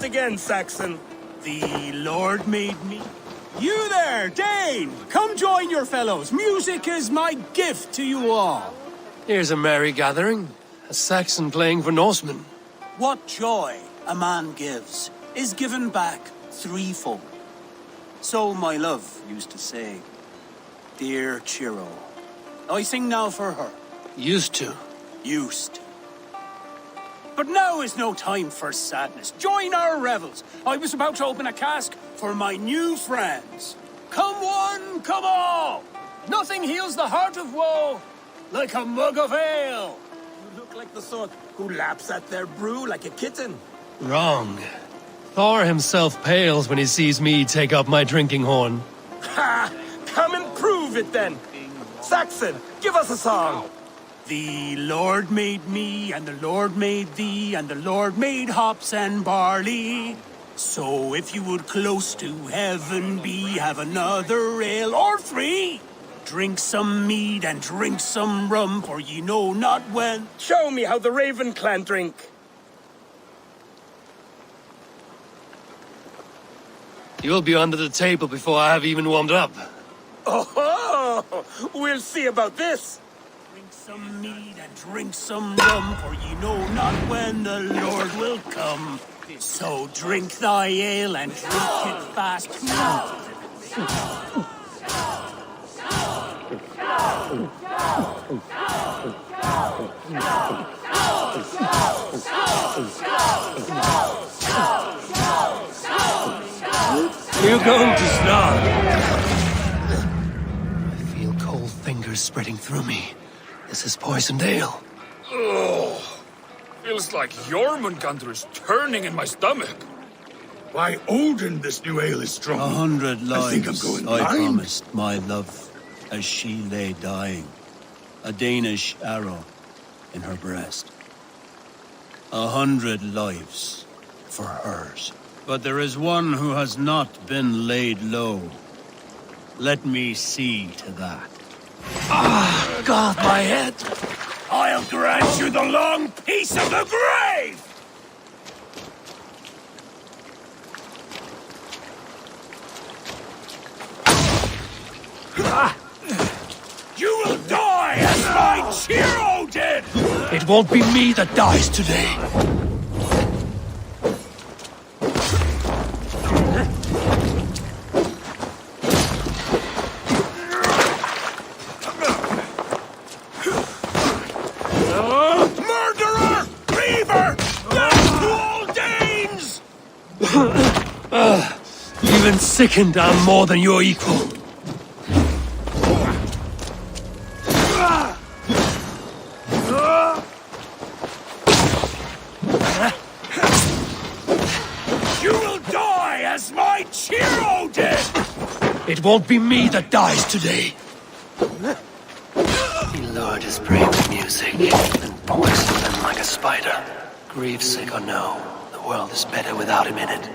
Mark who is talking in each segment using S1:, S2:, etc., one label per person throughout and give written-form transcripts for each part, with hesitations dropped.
S1: it again, Saxon. The Lord made me.
S2: You there, Dane! Come join your fellows. Music is my gift to you all.
S3: Here's a merry gathering. A Saxon playing for Norsemen.
S2: What joy a man gives is given back threefold. So my love used to say, dear Chiro. I sing now for her.
S3: Used to.
S2: Used to. But now is no time for sadness. Join our revels. I was about to open a cask for my new friends. Come one, come all. Nothing heals the heart of woe like a mug of ale.
S1: You look like the sort who laps at their brew like a kitten.
S3: Wrong. Thor himself pales when he sees me take up my drinking horn.
S1: Ha! Come and prove it then. Saxon, give us a song.
S2: The Lord made me, and the Lord made thee, and the Lord made hops and barley. So if you would close to heaven be, have another ale or three. Drink some mead and drink some rum, for ye know not when.
S1: Show me how the Raven clan drink.
S3: You'll be under the table before I have even warmed up.
S1: Oh, we'll see about this.
S2: Drink some mead and drink some rum, for ye know not when the Lord will come. So drink thy ale and drink it fast.
S3: You're going to snarl. I feel cold fingers spreading through me. This is poisoned ale.
S4: Oh, feels like Jormungandr is turning in my stomach.
S5: By Odin, this new ale is strong.
S6: 100 lives
S5: I think I'm going
S6: I
S5: blind.
S6: promised my love as she lay dying. A Danish arrow in her breast. 100 lives for hers. But there is one who has not been laid low. Let me see to that.
S3: God, my head!
S1: I'll grant you the long peace of the grave! You will die as my Chiro did!
S3: It won't be me that dies today.
S1: Murderer! Reaver! Death to all Danes!
S3: Even sickened, I'm more than your equal.
S1: You will die as my Chiro did!
S3: It won't be me that dies today. He lured his prey with music, and poisoned them like a spider. Grief sick or no, the world is better without him in it.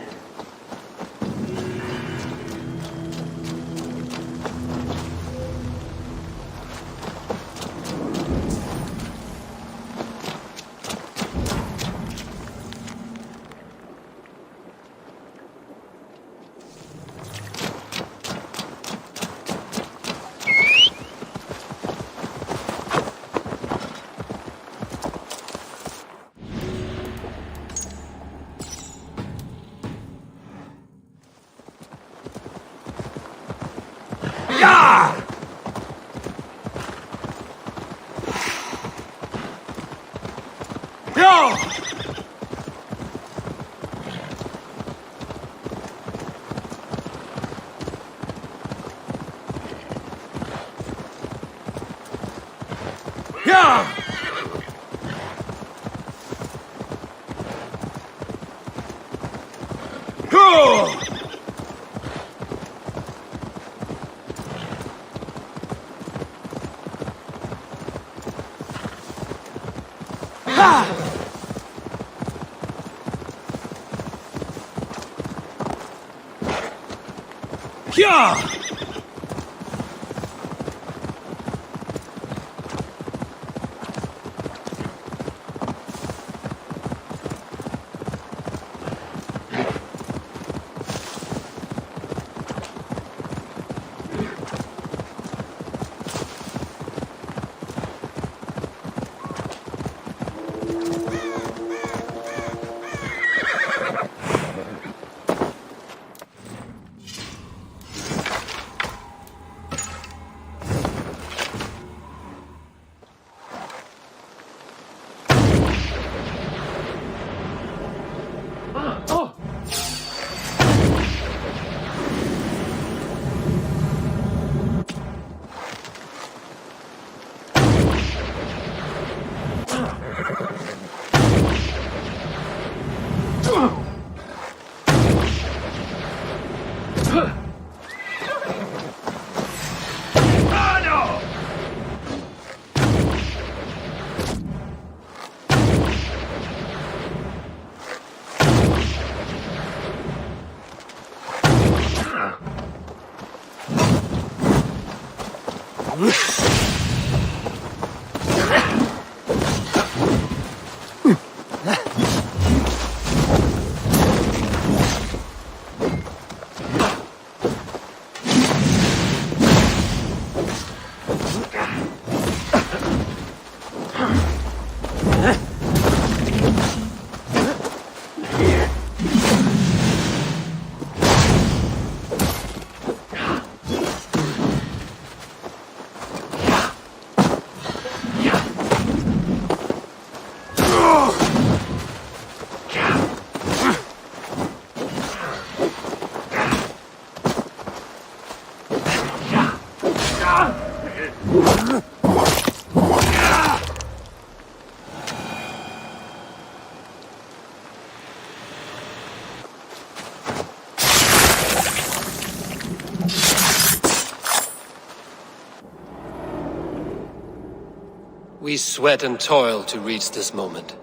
S3: We sweat and toil to reach this moment.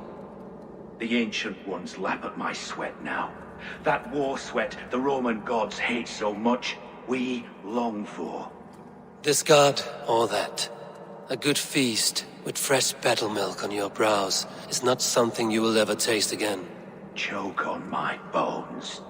S7: The Ancient Ones lap at my sweat now. That war sweat the Roman gods hate so much, we long for.
S3: This god, or that. A good feast with fresh battle milk on your brows is not something you will ever taste again.
S7: Choke on my bones.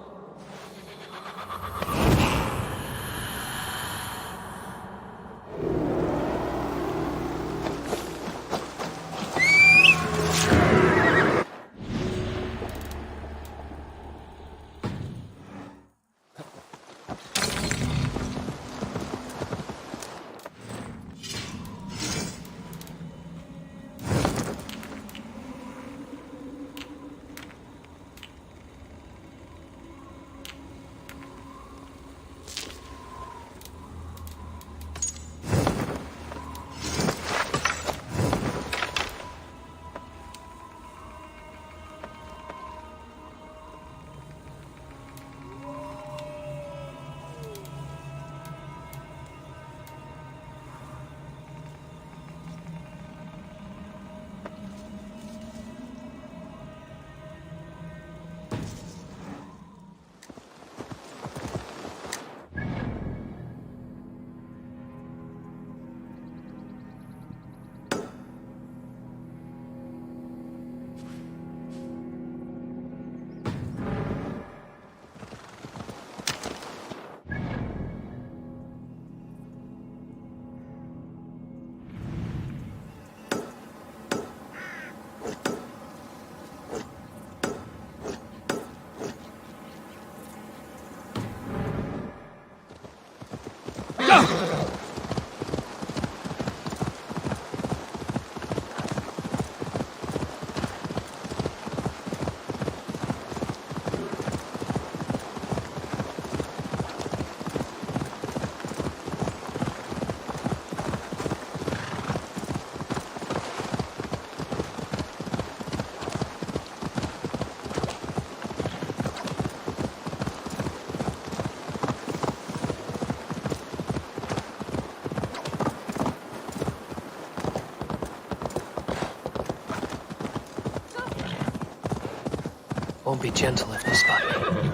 S3: Won't be gentle if they spot me.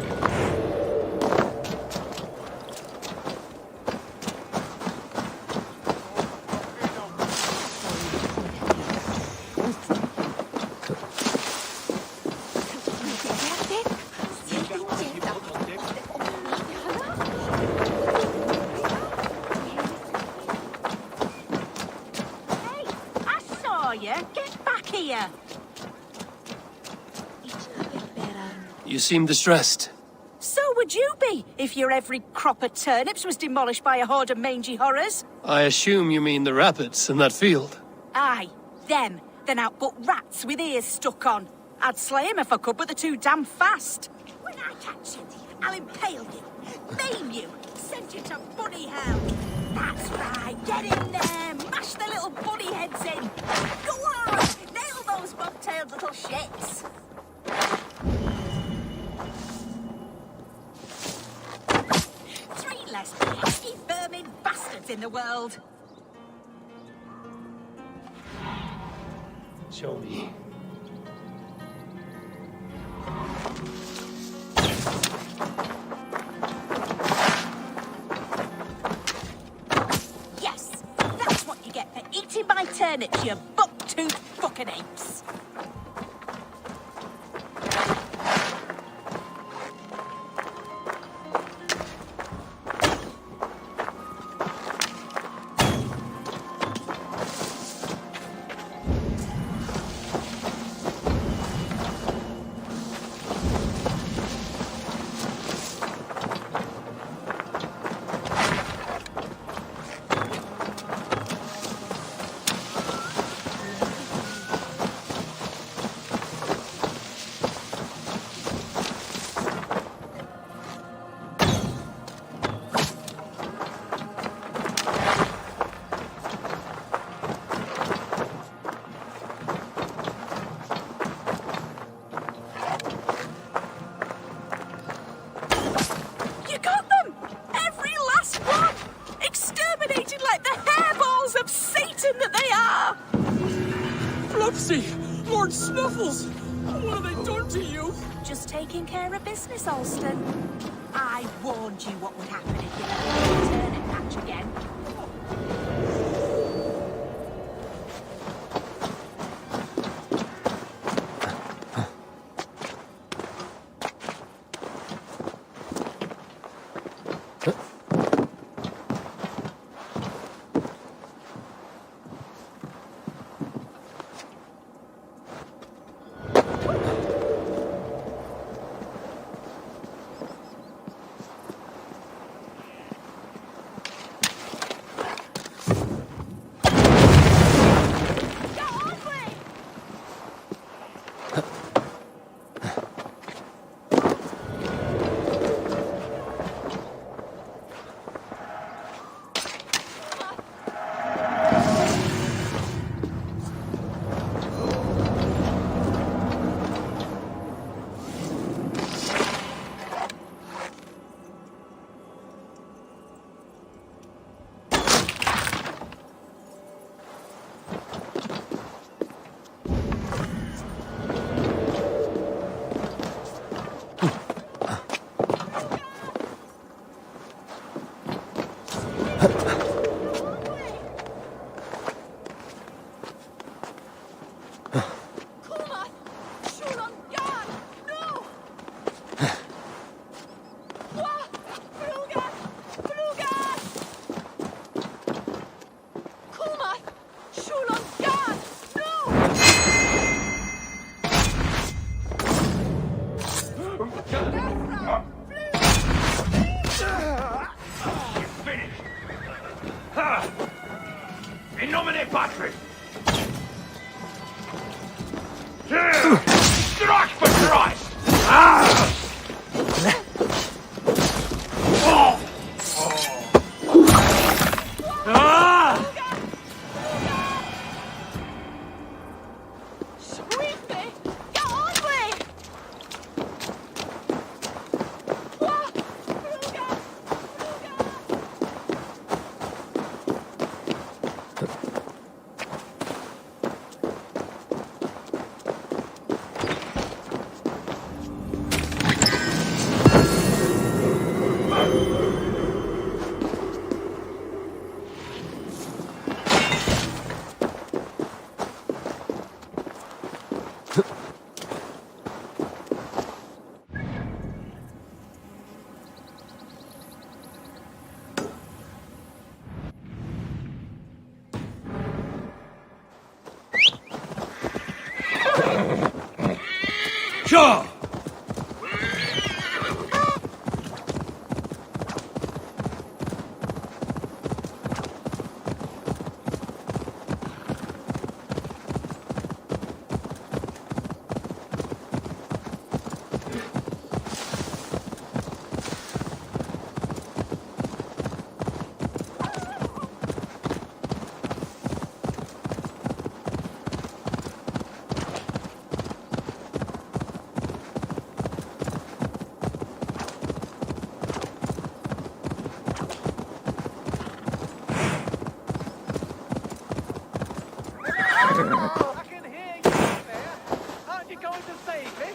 S8: Get back here!
S3: You seem distressed.
S8: So would you be, if your every crop of turnips was demolished by a horde of mangy horrors.
S3: I assume you mean the rabbits in that field.
S8: Aye, them. They're out but rats with ears stuck on. I'd slay 'em if I could, but they're too damn fast. When I catch you, I'll impale you, maim you, send you to bunny hell. That's right, get in there, mash the little bunny heads in. Go on, nail those bobtailed little shits. Three less pesky vermin bastards in the world.
S3: Show me.
S8: Yes, that's turnips, you buck-toothed fucking apes.
S4: Lord Snuffles! What have they done to you?
S8: Just taking care of business, Alston. I warned you what would happen if you let me turnip patch again.
S6: Sure!
S9: I can hear you out there. Aren't you going to save me?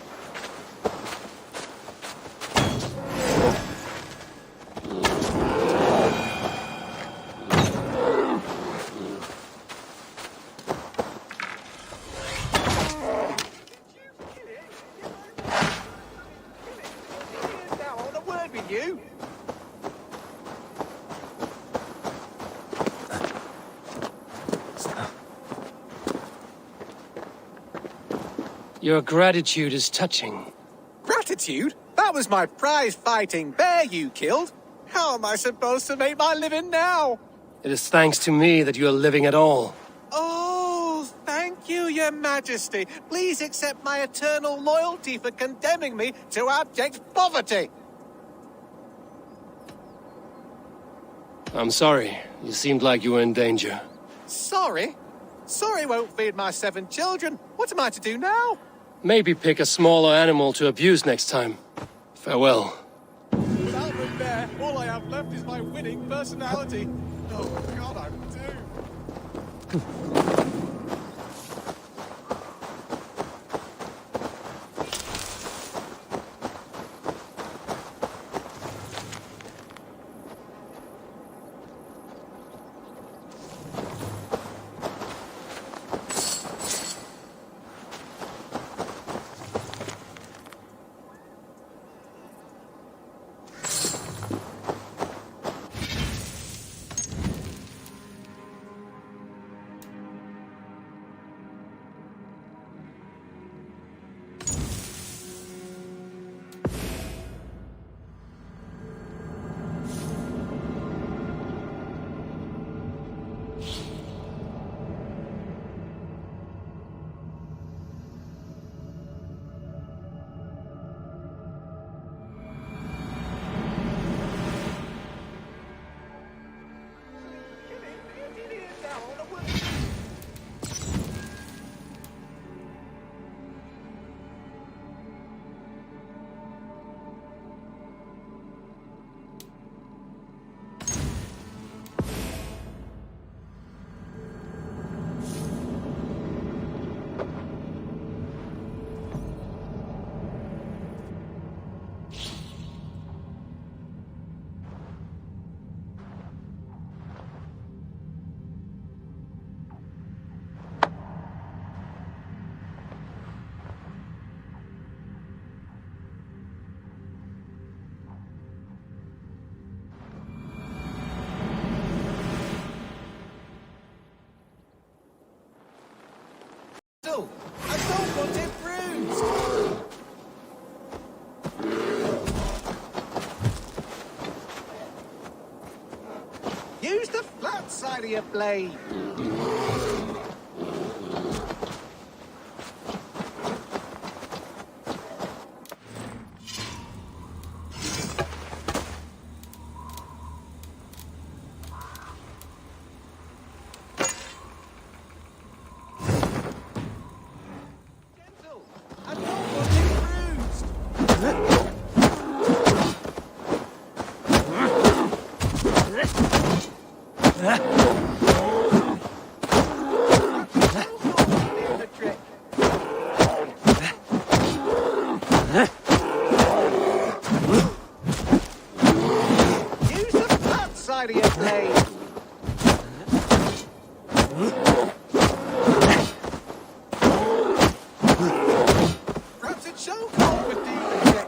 S3: Your gratitude is touching.
S9: Gratitude? That was my prize-fighting bear you killed. How am I supposed to make my living now?
S3: It is thanks to me that you are living at all.
S9: Oh, thank you, Your Majesty. Please accept my eternal loyalty for condemning me to abject poverty.
S3: I'm sorry. You seemed like you were in danger.
S9: Sorry? Sorry won't feed my 7 children. What am I to do now?
S3: Maybe pick a smaller animal to abuse next time. Farewell.
S9: Without the bear, all I have left is my winning personality. Oh, God, I'm doomed. I don't want it bruised! Use the flat side of your blade! I don't want it bruised! Use the flat side of your blade! Perhaps it shall call for demon.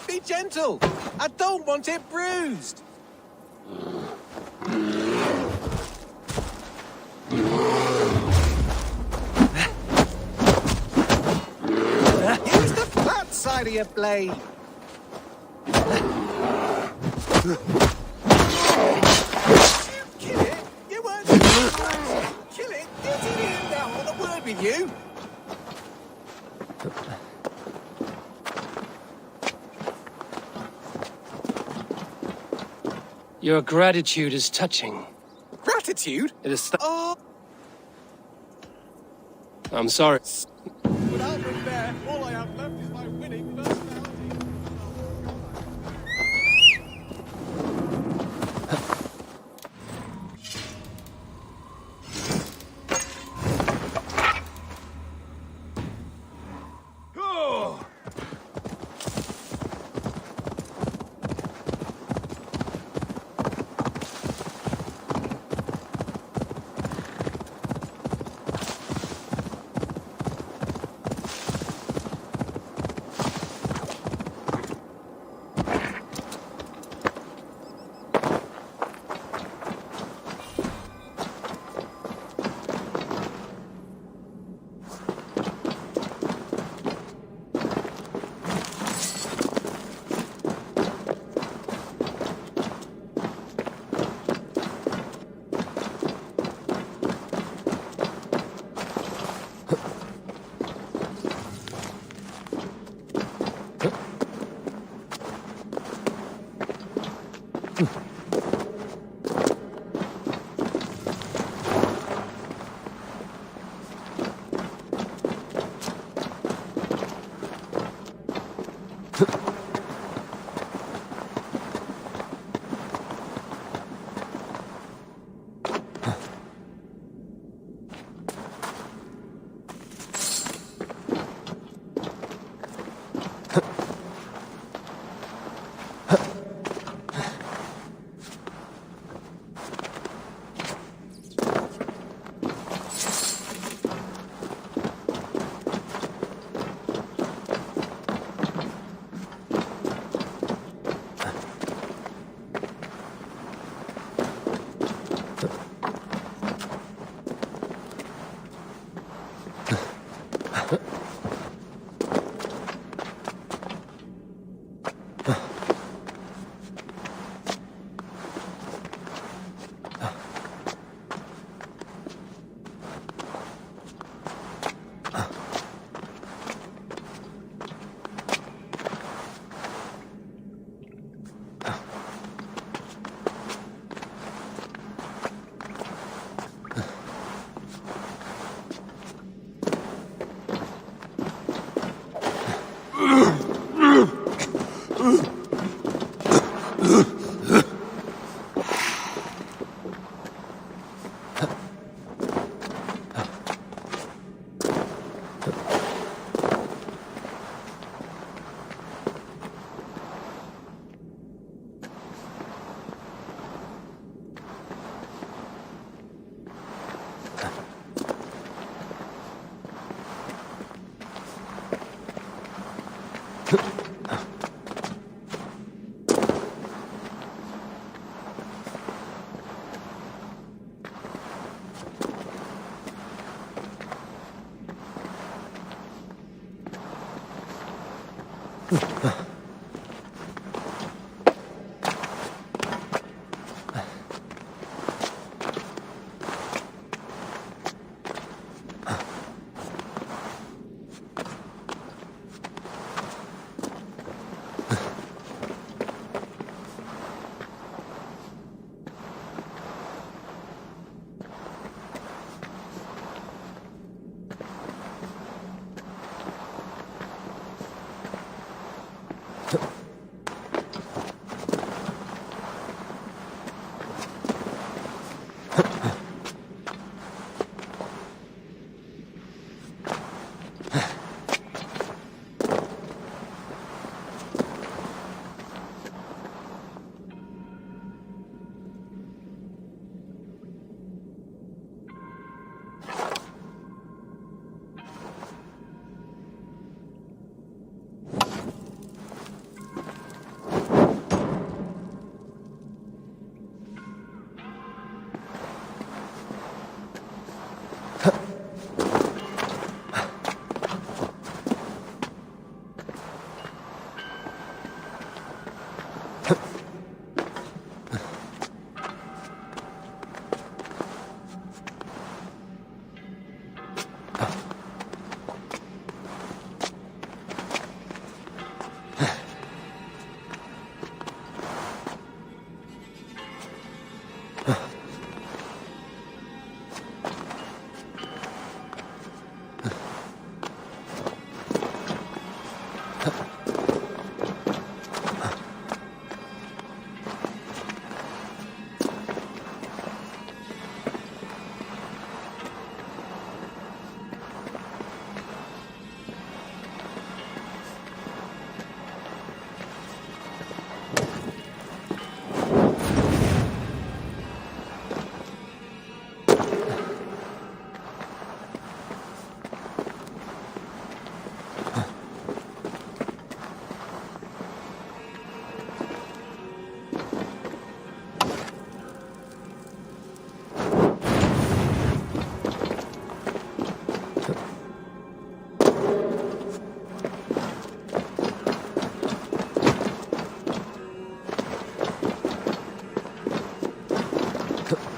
S9: Be gentle! I don't want it bruised! Use the flat side of your blade! Kill it! You weren't kill it! Get in here now! I want a word with you!
S3: Your gratitude is touching.
S9: Gratitude?
S3: It is
S9: Oh,
S3: I'm sorry.
S9: without the bear, all I have left is my winning personality.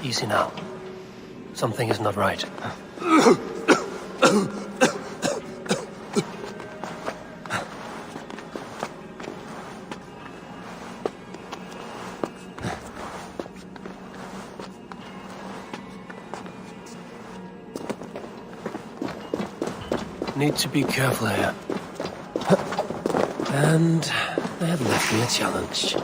S3: Easy now. Something is not right. Need to be careful here. And they have left me a challenge.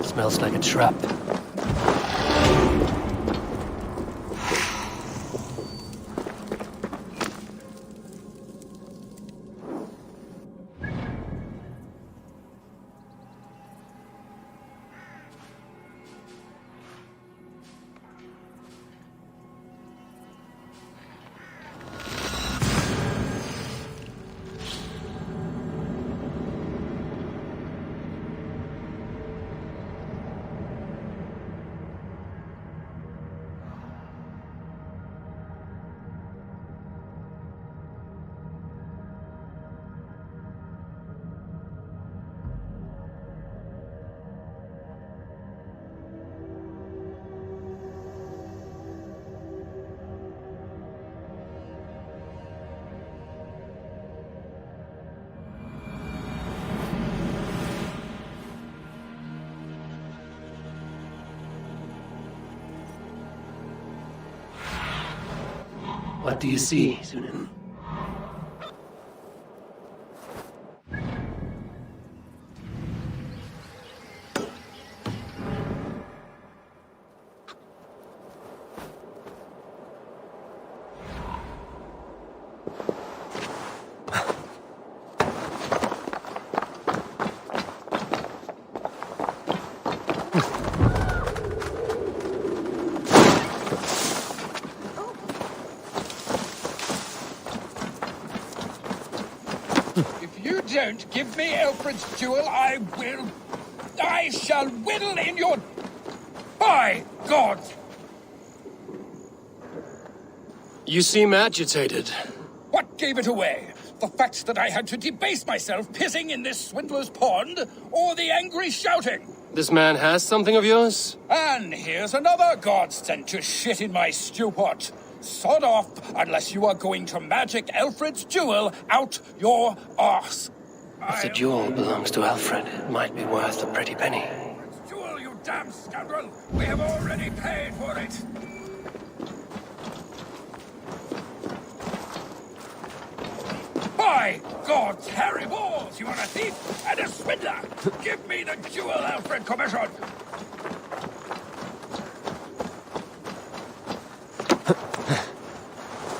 S3: Smells like a trap. What do you see, Sunan?
S4: don't give me Alfred's jewel, I shall whittle in your... By God!
S3: You seem agitated.
S4: What gave it away? The fact that I had to debase myself pissing in this swindler's pond, or the angry shouting?
S3: This man has something of yours?
S4: And here's another god sent to shit in my stew pot. Sod off, unless you are going to magic Alfred's jewel out your arse.
S3: If the jewel belongs to Alfred, it might be worth a pretty penny.
S4: Jewel, you damn scoundrel! We have already paid for it! By God's hairy balls, you are a thief and a swindler! Give me the jewel, Alfred Commission!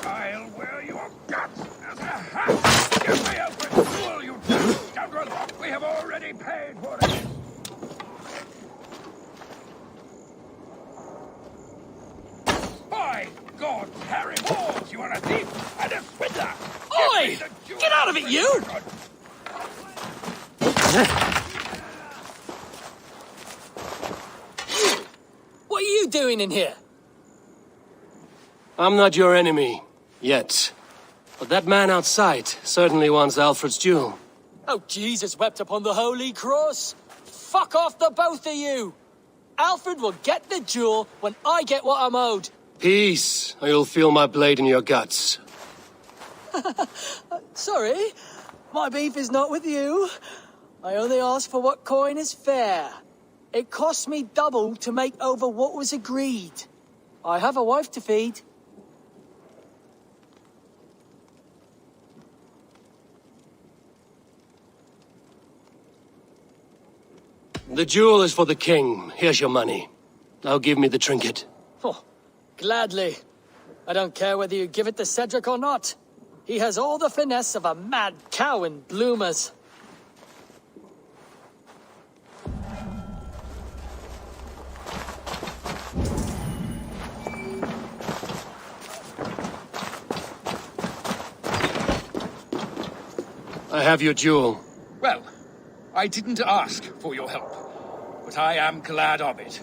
S4: I'll wear your guts as a hat! Give me Alfred's jewel, you damn scoundrel! We have already paid for it! By God's hairy balls, you are a thief and a swindler!
S1: Oi! Get out of it, you! What are you doing in here?
S3: I'm not your enemy. Yet. But that man outside certainly wants Alfred's jewel.
S1: Oh, Jesus wept upon the holy cross. Fuck off, the both of you! Alfred will get the jewel when I get what I'm owed.
S3: Peace, or you'll feel my blade in your guts.
S1: Sorry, my beef is not with you. I only ask for what coin is fair. It cost me double to make over what was agreed. I have a wife to feed.
S3: The jewel is for the king. Here's your money. Now give me the trinket.
S1: Oh, gladly. I don't care whether you give it to Cedric or not. He has all the finesse of a mad cow in bloomers.
S3: I have your jewel.
S4: Well, I didn't ask for your help, but I am glad of it.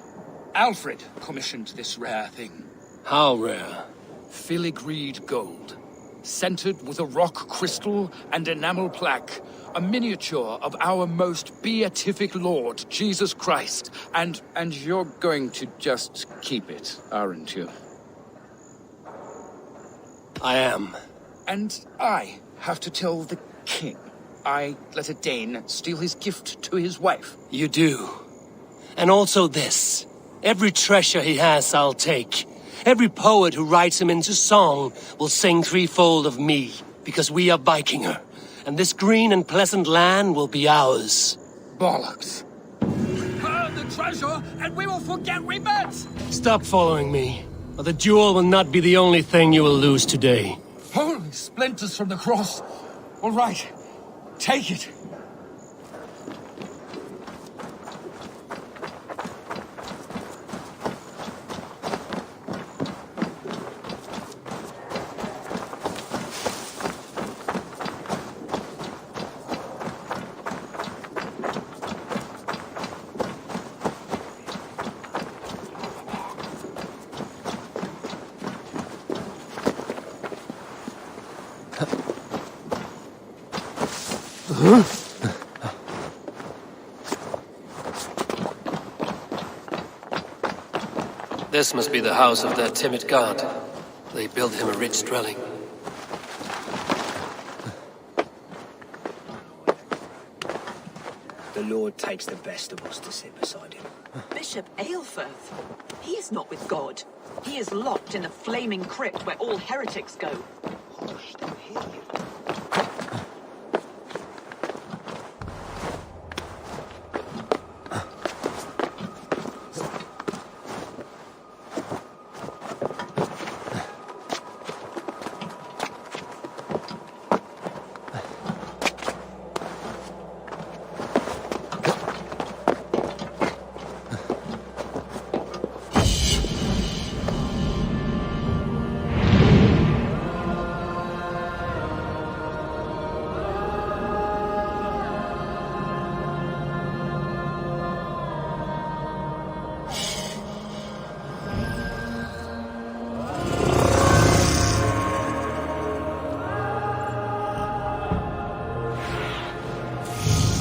S4: Alfred commissioned this rare thing.
S3: How rare?
S4: Filigreed gold, centered with a rock crystal and enamel plaque, a miniature of our most beatific Lord, Jesus Christ. And you're going to just keep it, aren't you?
S3: I am.
S4: And I have to tell the king I let a Dane steal his gift to his wife.
S3: You do. And also this. Every treasure he has, I'll take. Every poet who writes him into song will sing threefold of me, because we are Vikinger, and this green and pleasant land will be ours.
S4: Bollocks. Burn the treasure, and we will forget we met!
S3: Stop following me, or the jewel will not be the only thing you will lose today.
S4: Holy splinters from the cross! All right, take it.
S3: This must be the house of that timid god. They built him a rich dwelling.
S10: The Lord takes the best of us to sit beside him.
S11: Bishop Aelfirth. He is not with God. He is locked in a flaming crypt where all heretics go.
S10: Hush, they'll hear you.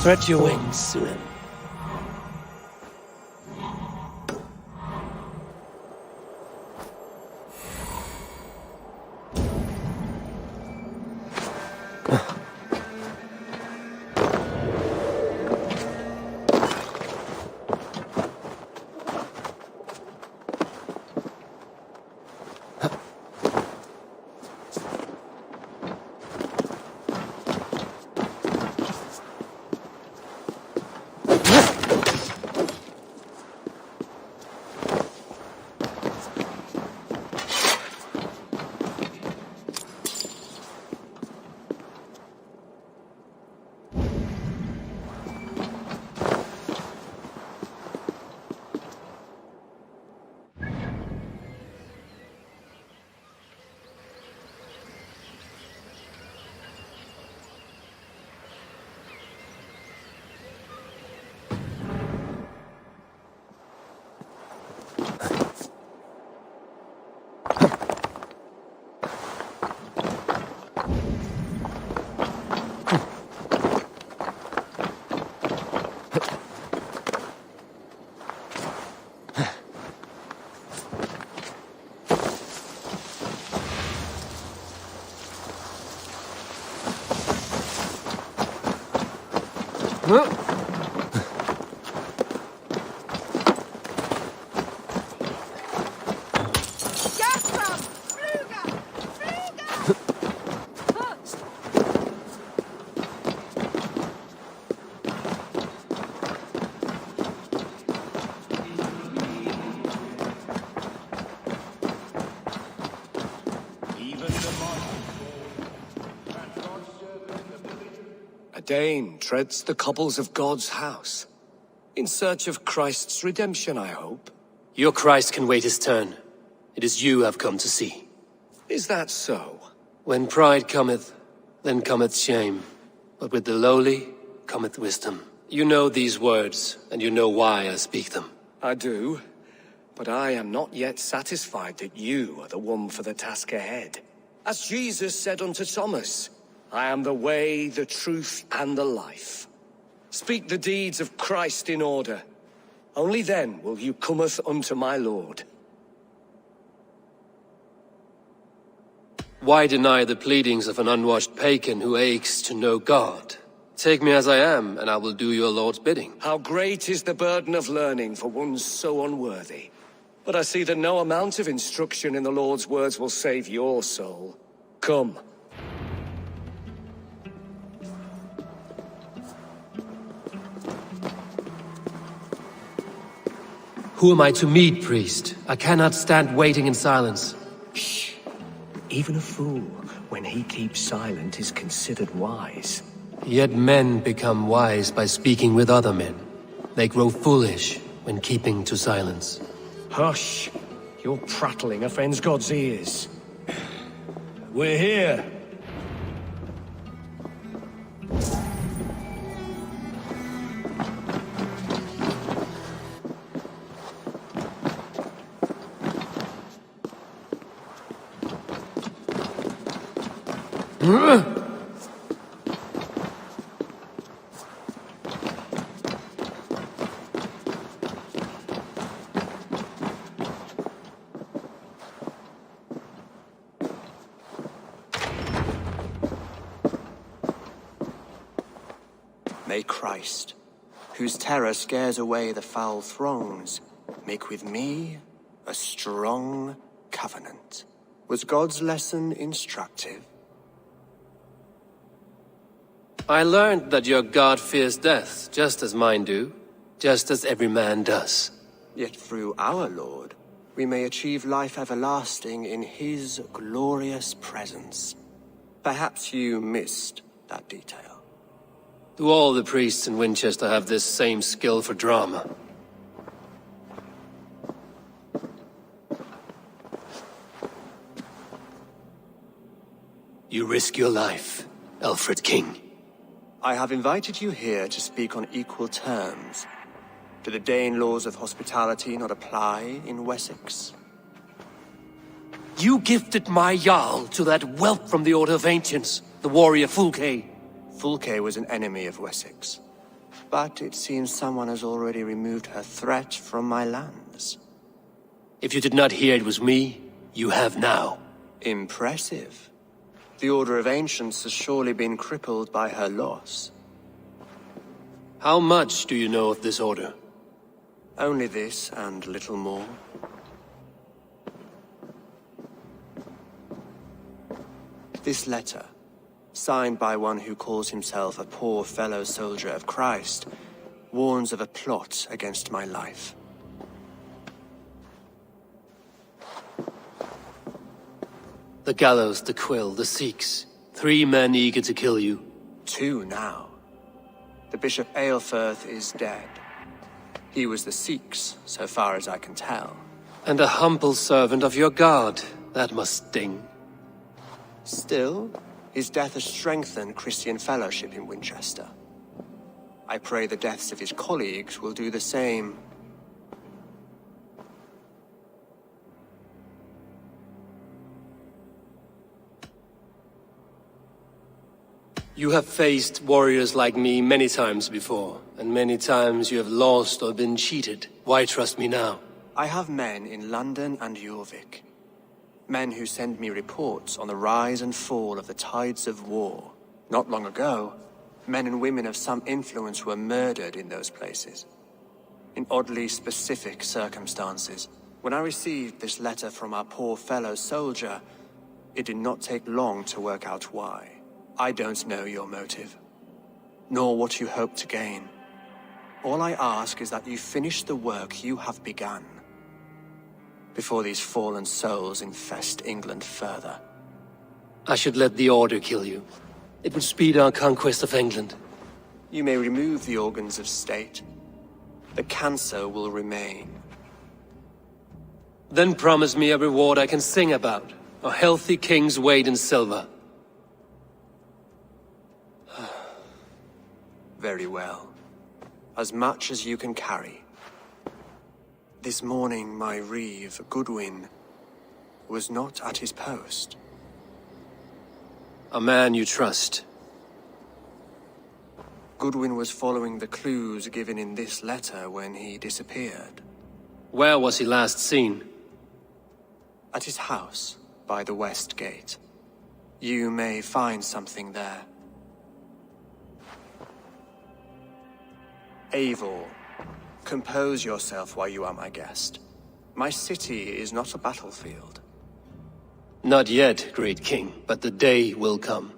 S3: Spread your wings, Sunan.
S12: A Dane treads the cobbles of God's house. In search of Christ's redemption, I hope.
S3: Your Christ can wait his turn. It is you I've come to see.
S12: Is that so?
S3: When pride cometh, then cometh shame. But with the lowly cometh wisdom. You know these words, and you know why I speak them.
S12: I do. But I am not yet satisfied that you are the one for the task ahead. As Jesus said unto Thomas, I am the way, the truth, and the life. Speak the deeds of Christ in order. Only then will you cometh unto my Lord.
S3: Why deny the pleadings of an unwashed pagan who aches to know God? Take me as I am, and I will do your Lord's bidding.
S12: How great is the burden of learning for one so unworthy. But I see that no amount of instruction in the Lord's words will save your soul. Come.
S3: Who am I to meet, priest? I cannot stand waiting in silence.
S10: Shh. Even a fool, when he keeps silent, is considered wise.
S3: Yet men become wise by speaking with other men. They grow foolish when keeping to silence.
S10: Hush! Your prattling offends God's ears.
S6: We're here.
S13: May Christ, whose terror scares away the foul throngs, make with me a strong covenant. Was God's lesson instructive?
S3: I learned that your God fears death, just as mine do, just as every man does.
S13: Yet through our Lord, we may achieve life everlasting in his glorious presence. Perhaps you missed that detail.
S3: Do all the priests in Winchester have this same skill for drama? You risk your life, Alfred King.
S13: I have invited you here to speak on equal terms. Do the Dane laws of hospitality not apply in Wessex?
S3: You gifted my Jarl to that whelp from the Order of Ancients, the warrior Fulke.
S13: Fulke was an enemy of Wessex. but it seems someone has already removed her threat from my lands.
S3: If you did not hear it was me, you have now.
S13: Impressive. The Order of Ancients has surely been crippled by her loss.
S3: How much do you know of this order?
S13: Only this and little more. This letter, signed by one who calls himself a poor fellow soldier of Christ, warns of a plot against my life.
S3: The gallows, the quill, the Sikhs. 3 men eager to kill you.
S13: 2 now. The Bishop Aelfirth is dead. He was the Sikhs, so far as I can tell.
S3: And a humble servant of your god. That must sting.
S13: Still, his death has strengthened Christian fellowship in Winchester. I pray the deaths of his colleagues will do the same.
S3: You have faced warriors like me many times before, and many times you have lost or been cheated. Why trust me now?
S13: I have men in London and Jorvik. Men who send me reports on the rise and fall of the tides of war. Not long ago, men and women of some influence were murdered in those places. In oddly specific circumstances. When I received this letter from our poor fellow soldier, it did not take long to work out why. I don't know your motive, nor what you hope to gain. All I ask is that you finish the work you have begun, before these fallen souls infest England further.
S3: I should let the Order kill you. It would speed our conquest of England.
S13: You may remove the organs of state. The cancer will remain.
S3: Then promise me a reward I can sing about. A healthy king's weight in silver.
S13: Very well. As much as you can carry. This morning my reeve, Goodwin, was not at his post.
S3: A man you trust.
S13: Goodwin was following the clues given in this letter when he disappeared.
S3: Where was he last seen?
S13: At his house, by the West Gate. You may find something there. Eivor, compose yourself while you are my guest. My city is not a battlefield.
S3: Not yet, great king, but the day will come.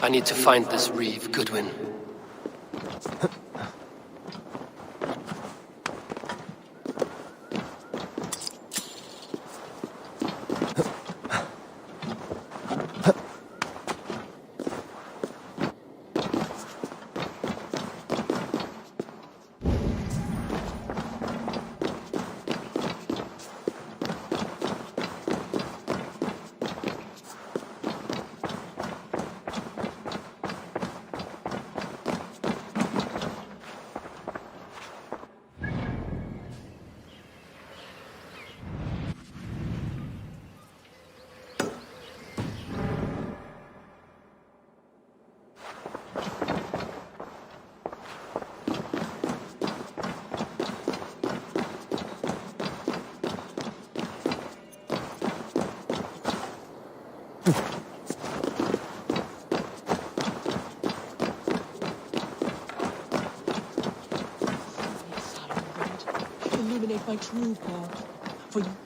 S3: I need to find this reeve, Goodwin.
S1: illuminate my true path. For you...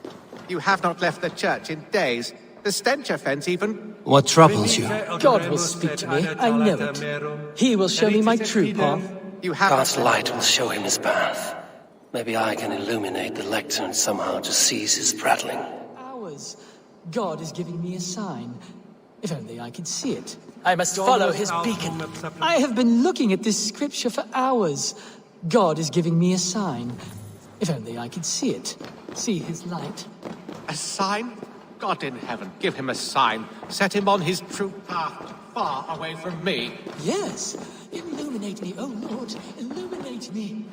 S9: You have not left the church in days. The stench offense even...
S3: What troubles you?
S1: God will speak to me, I know it. He will show me my true path.
S9: You have
S3: God's light will show him his path. Maybe I can illuminate the lectern somehow to cease his prattling.
S1: Hours. God is giving me a sign. If only I could see it. I must follow his beacon. I have been looking at this scripture for hours. God is giving me a sign. If only I could see it. See his light.
S9: A sign? God in heaven, give him a sign. Set him on his true path, far away from me.
S1: Yes. Illuminate me, oh Lord. Illuminate me.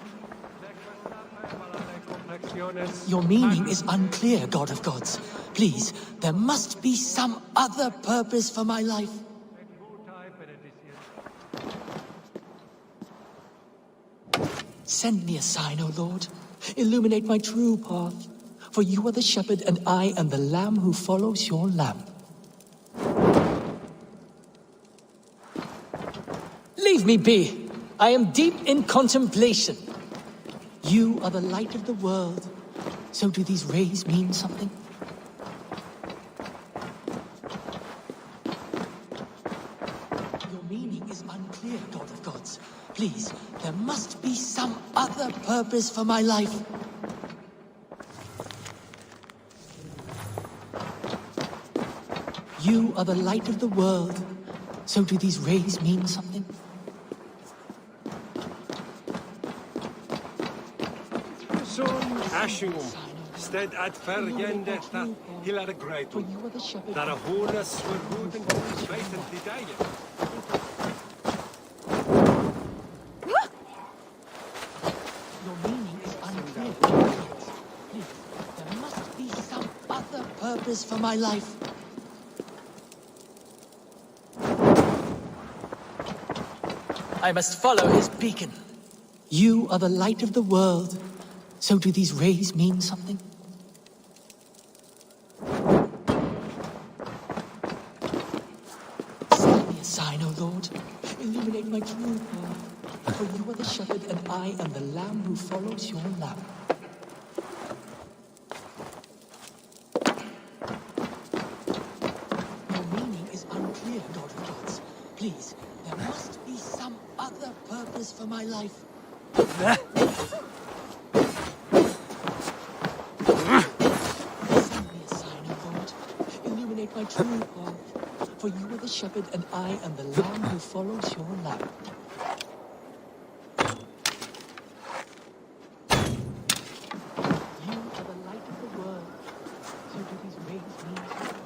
S1: Your meaning is unclear, God of gods. Please, there must be some other purpose for my life. Send me a sign, O Lord. Illuminate my true path. For you are the shepherd, and I am the lamb who follows your lamp. Leave me be. I am deep in contemplation. You are the light of the world. So do these rays mean something? Your meaning is unclear, God of gods. Please, there must be some other purpose for my life. You are the light of the world. So do these rays mean something?
S14: Ashingum, stead at Fergende, Hilar Greatum, that a hornus were rooting for his faith and Tidaya.
S1: Your meaning is unclear. Please, there must be some other purpose for my life. I must follow his beacon. You are the light of the world. So do these rays mean something? Send me a sign, O Lord. Illuminate my true path. For you are the shepherd, and I am the lamb who follows your lamp. Your meaning is unclear, God of gods. Please, there must be some other purpose for my life. My true path, for you are the shepherd, and I am the lamb who follows your lamp. You are the light of the world. So do these rays mean something?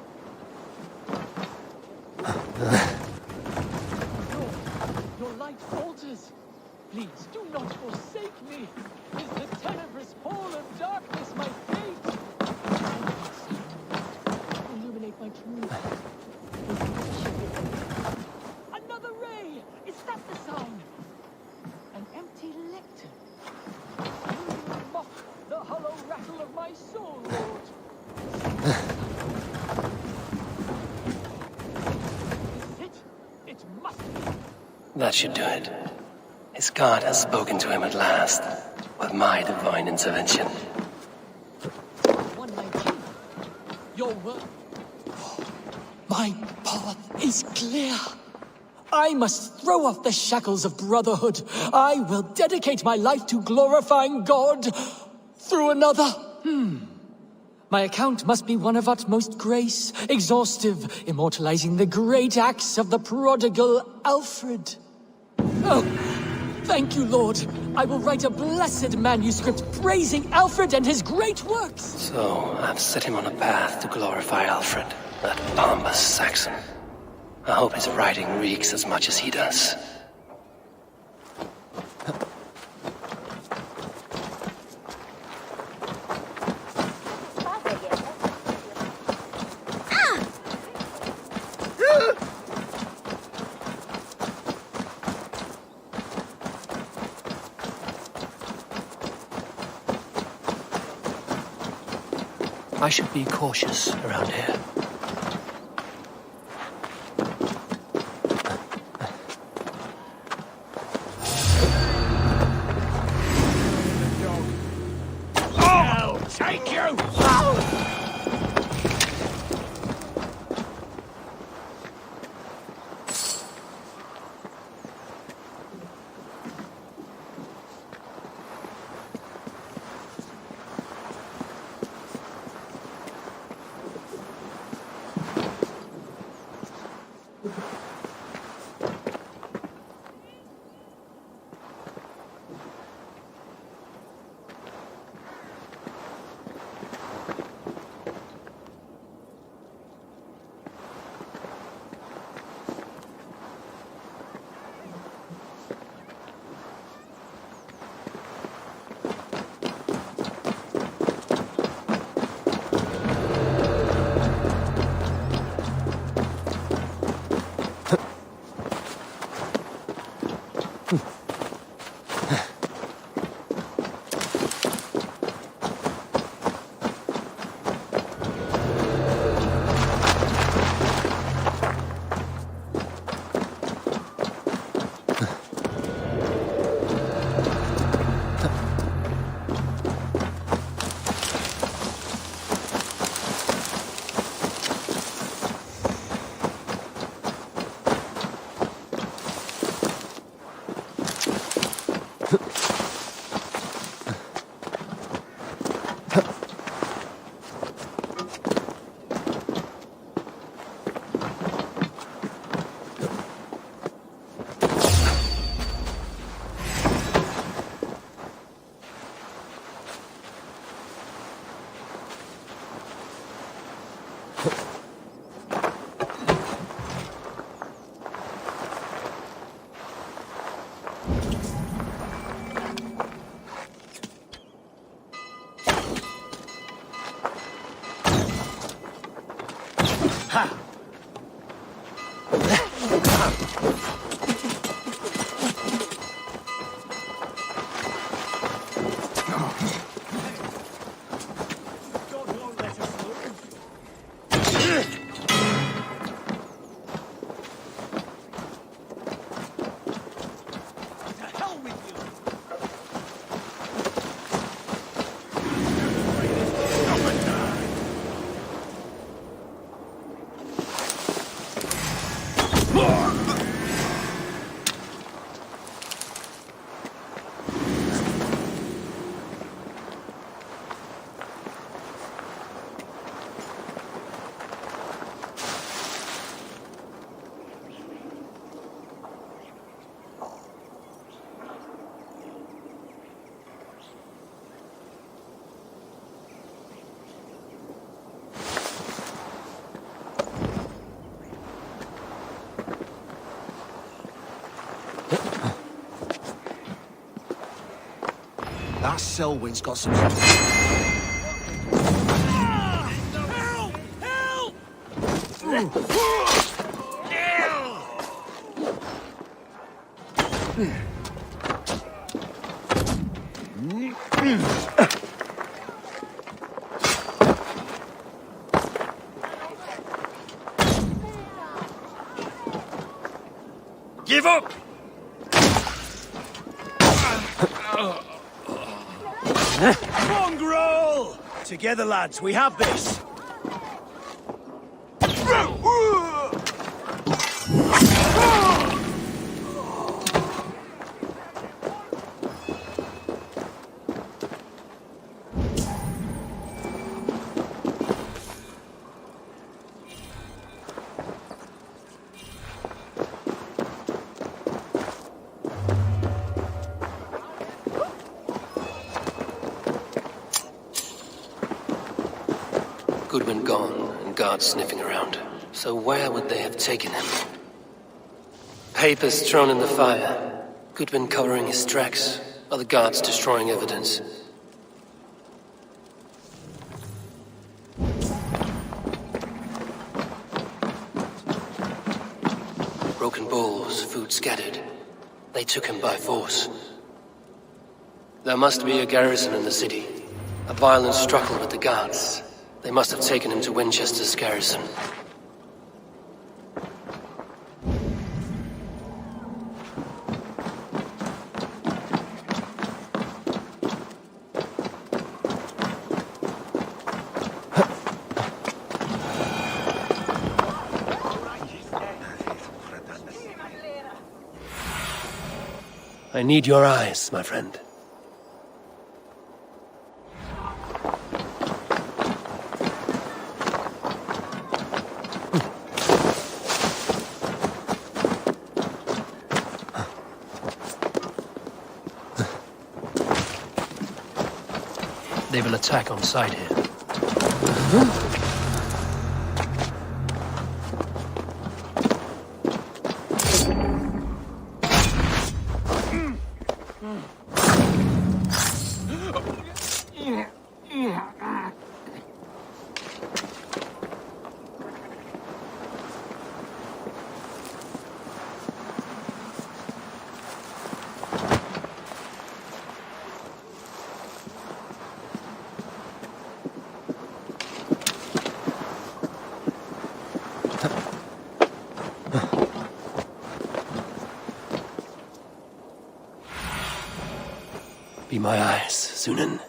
S1: Your light falters. Please do not forsake me. Is the tenebrous pall of darkness my fate? My true another ray! Is that the sign? An empty lectern. You mock the hollow rattle of my soul, Lord. Is it? It must be.
S3: That should do it. His God has spoken to him at last, with my divine intervention.
S1: 119. Your word. My path is clear. I must throw off the shackles of brotherhood. I will dedicate my life to glorifying God through another. My account must be one of utmost grace, exhaustive, immortalizing the great acts of the prodigal Alfred. Oh, thank you, Lord. I will write a blessed manuscript praising Alfred and his great works.
S3: So, I've set him on a path to glorify Alfred. That pompous Saxon. I hope his writing reeks as much as he does. I should be cautious around here.
S15: That Selwyn's got some...
S2: Help!
S15: Give up!
S2: Mongrel! Together, lads, we have this.
S3: Goodwin gone, and guards sniffing around. So where would they have taken him? Papers thrown in the fire. Goodwin covering his tracks. Other guards destroying evidence. Broken bowls, food scattered. They took him by force. There must be a garrison in the city. A violent struggle with the guards. They must have taken him to Winchester's garrison. I need your eyes, my friend. They will attack on sight here. Be my eyes, Sunan.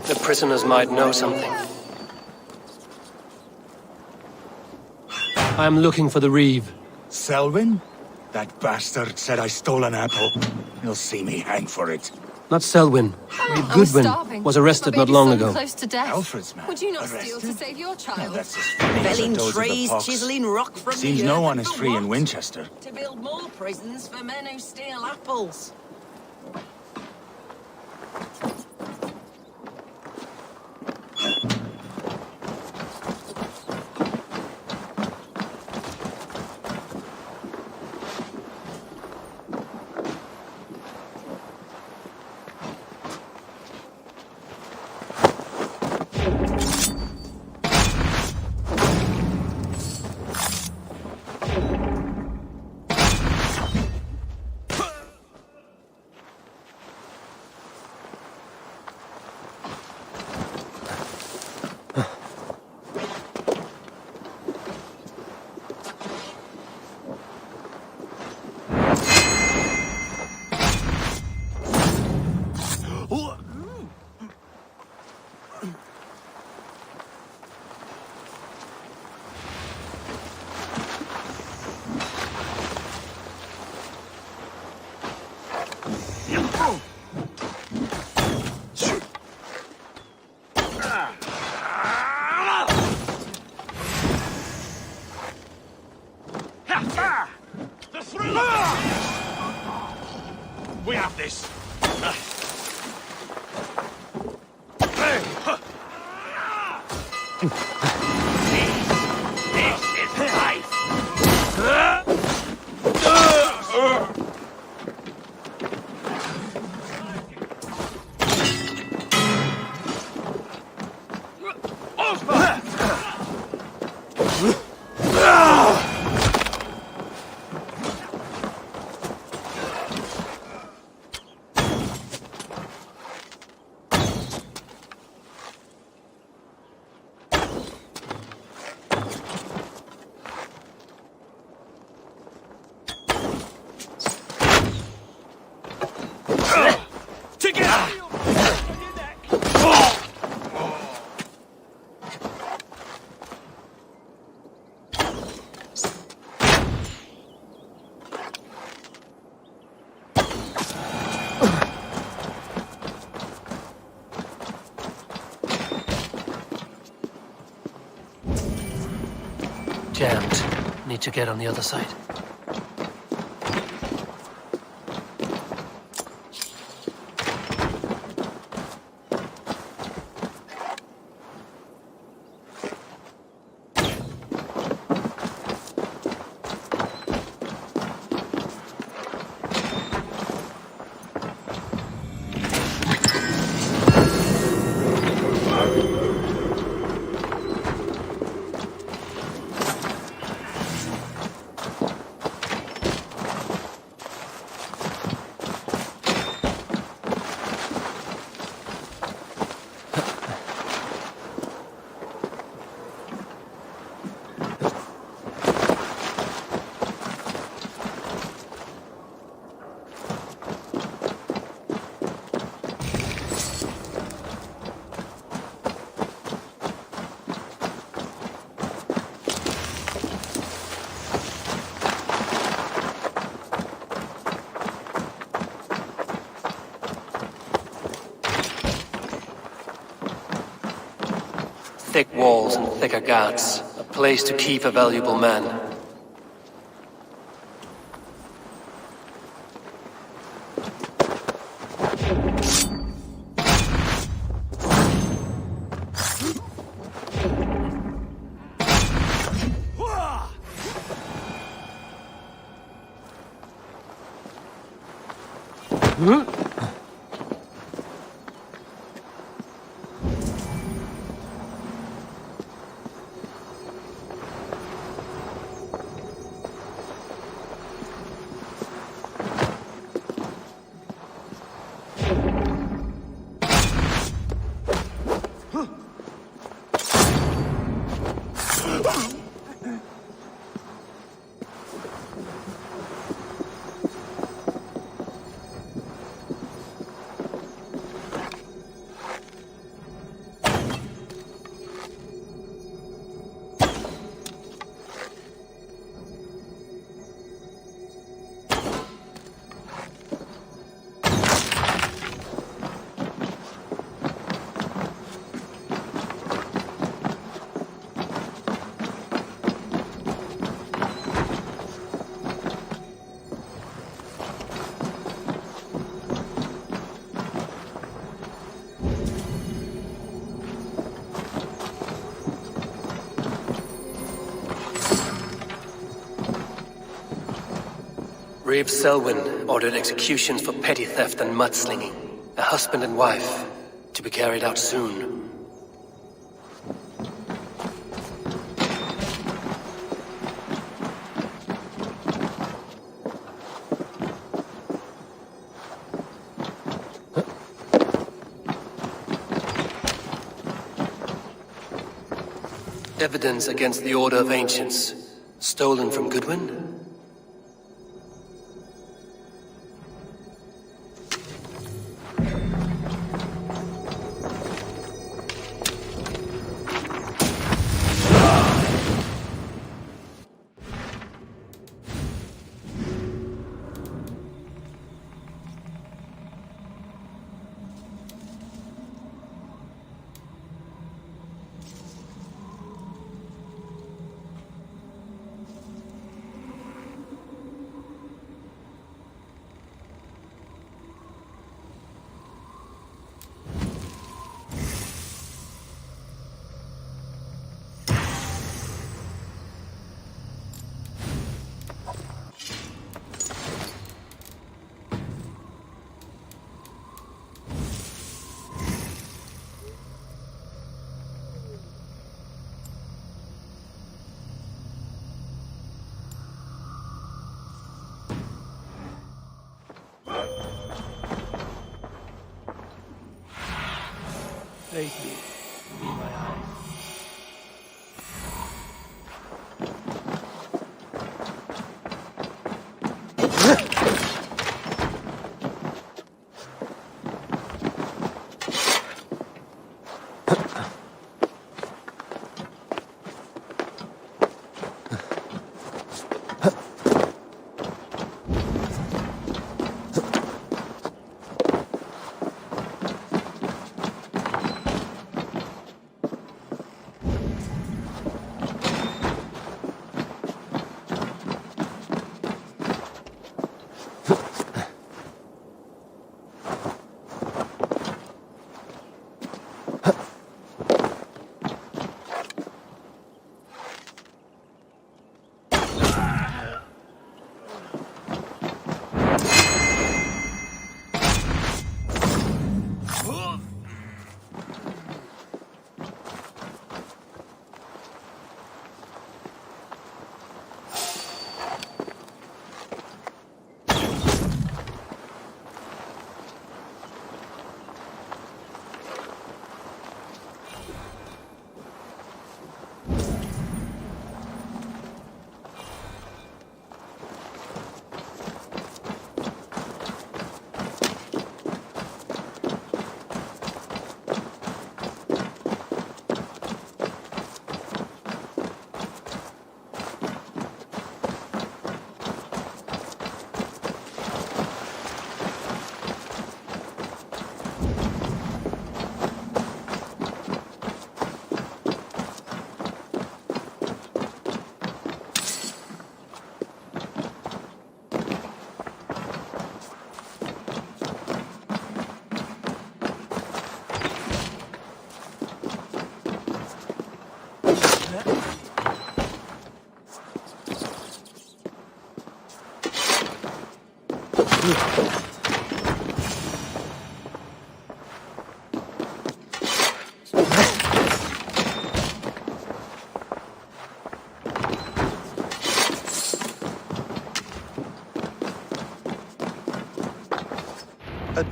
S3: The prisoners might know something. I am looking for the Reeve.
S5: Selwyn? That bastard said I stole an apple. He'll see me hang for it.
S3: Not Selwyn. Reeve Goodwin was arrested not long ago.
S16: Close to death.
S5: Alfred's man.
S16: Would you not
S5: arrested?
S16: steal to save your child?
S5: That's as funny as
S8: Felling
S5: a dose of the
S8: trees,
S5: pox.
S8: chiseling rock from
S5: Seems
S8: the
S5: no
S8: earth.
S5: one is
S8: For
S5: free in
S8: what?
S5: Winchester.
S8: To build more prisons for men who steal apples.
S15: We have this. This is life.
S3: Jammed. Need to get on the other side. Thick walls and thicker guards. A place to keep a valuable man. Reeve Selwyn ordered executions for petty theft and mudslinging. A husband and wife, to be carried out soon. Evidence against the Order of Ancients. Stolen from Goodwin? Thank you. My eyes.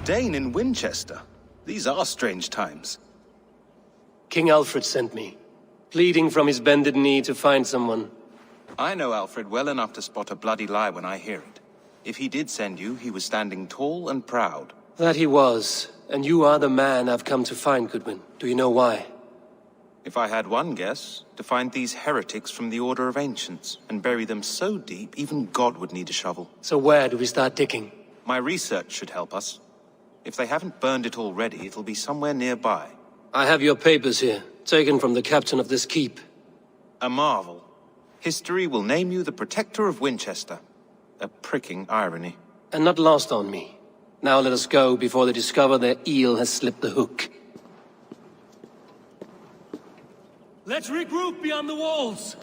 S16: Dane in Winchester. These are strange times.
S3: King Alfred sent me, pleading from his bended knee to find someone.
S16: I know Alfred well enough to spot a bloody lie when I hear it. If he did send you, he was standing tall and proud.
S3: That he was, and you are the man I've come to find, Goodwin. Do you know why?
S16: If I had one guess, to find these heretics from the Order of Ancients, and bury them so deep, even God would need a shovel.
S3: So where do we start digging?
S16: My research should help us. If they haven't burned it already, it'll be somewhere nearby.
S3: I have your papers here, taken from the captain of this keep.
S16: A marvel. History will name you the Protector of Winchester. A pricking irony.
S3: And not lost on me. Now let us go before they discover their eel has slipped the hook. Let's regroup beyond the walls!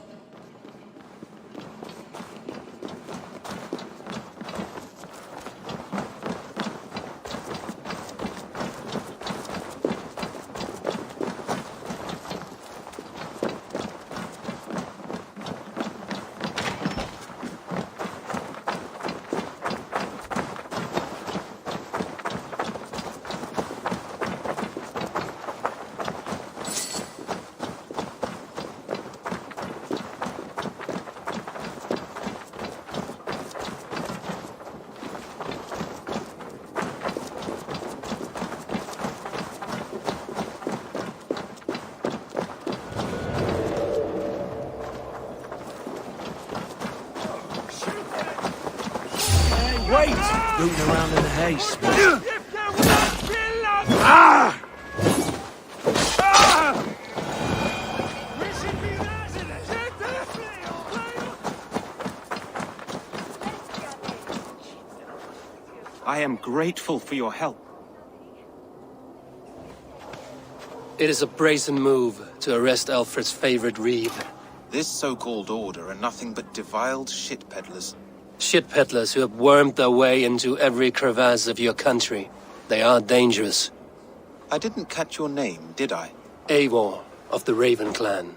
S15: Wait!
S10: Rooting around in the haze.
S15: Ah!
S16: I am grateful for your help.
S3: It is a brazen move to arrest Alfred's favorite reeve.
S16: This so-called order are nothing but deviled shit peddlers.
S3: Shit peddlers who have wormed their way into every crevasse of your country. They are dangerous.
S16: I didn't catch your name, did I?
S3: Eivor, of the Raven clan.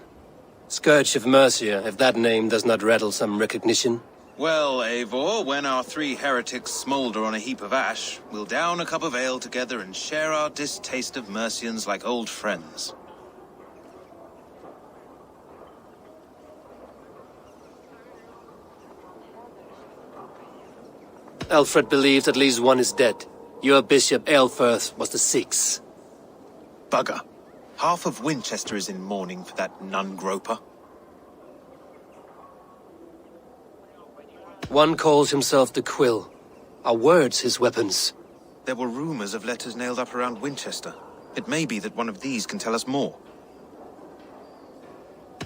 S3: Scourge of Mercia, if that name does not rattle some recognition.
S16: Well, Eivor, when our three heretics smolder on a heap of ash, we'll down a cup of ale together and share our distaste of Mercians like old friends.
S3: Alfred believed at least one is dead. Your Bishop Aelfirth was the sixth.
S16: Bugger. Half of Winchester is in mourning for that nun-groper.
S3: One calls himself the Quill. Are words his weapons?
S16: There were rumors of letters nailed up around Winchester. It may be that one of these can tell us more.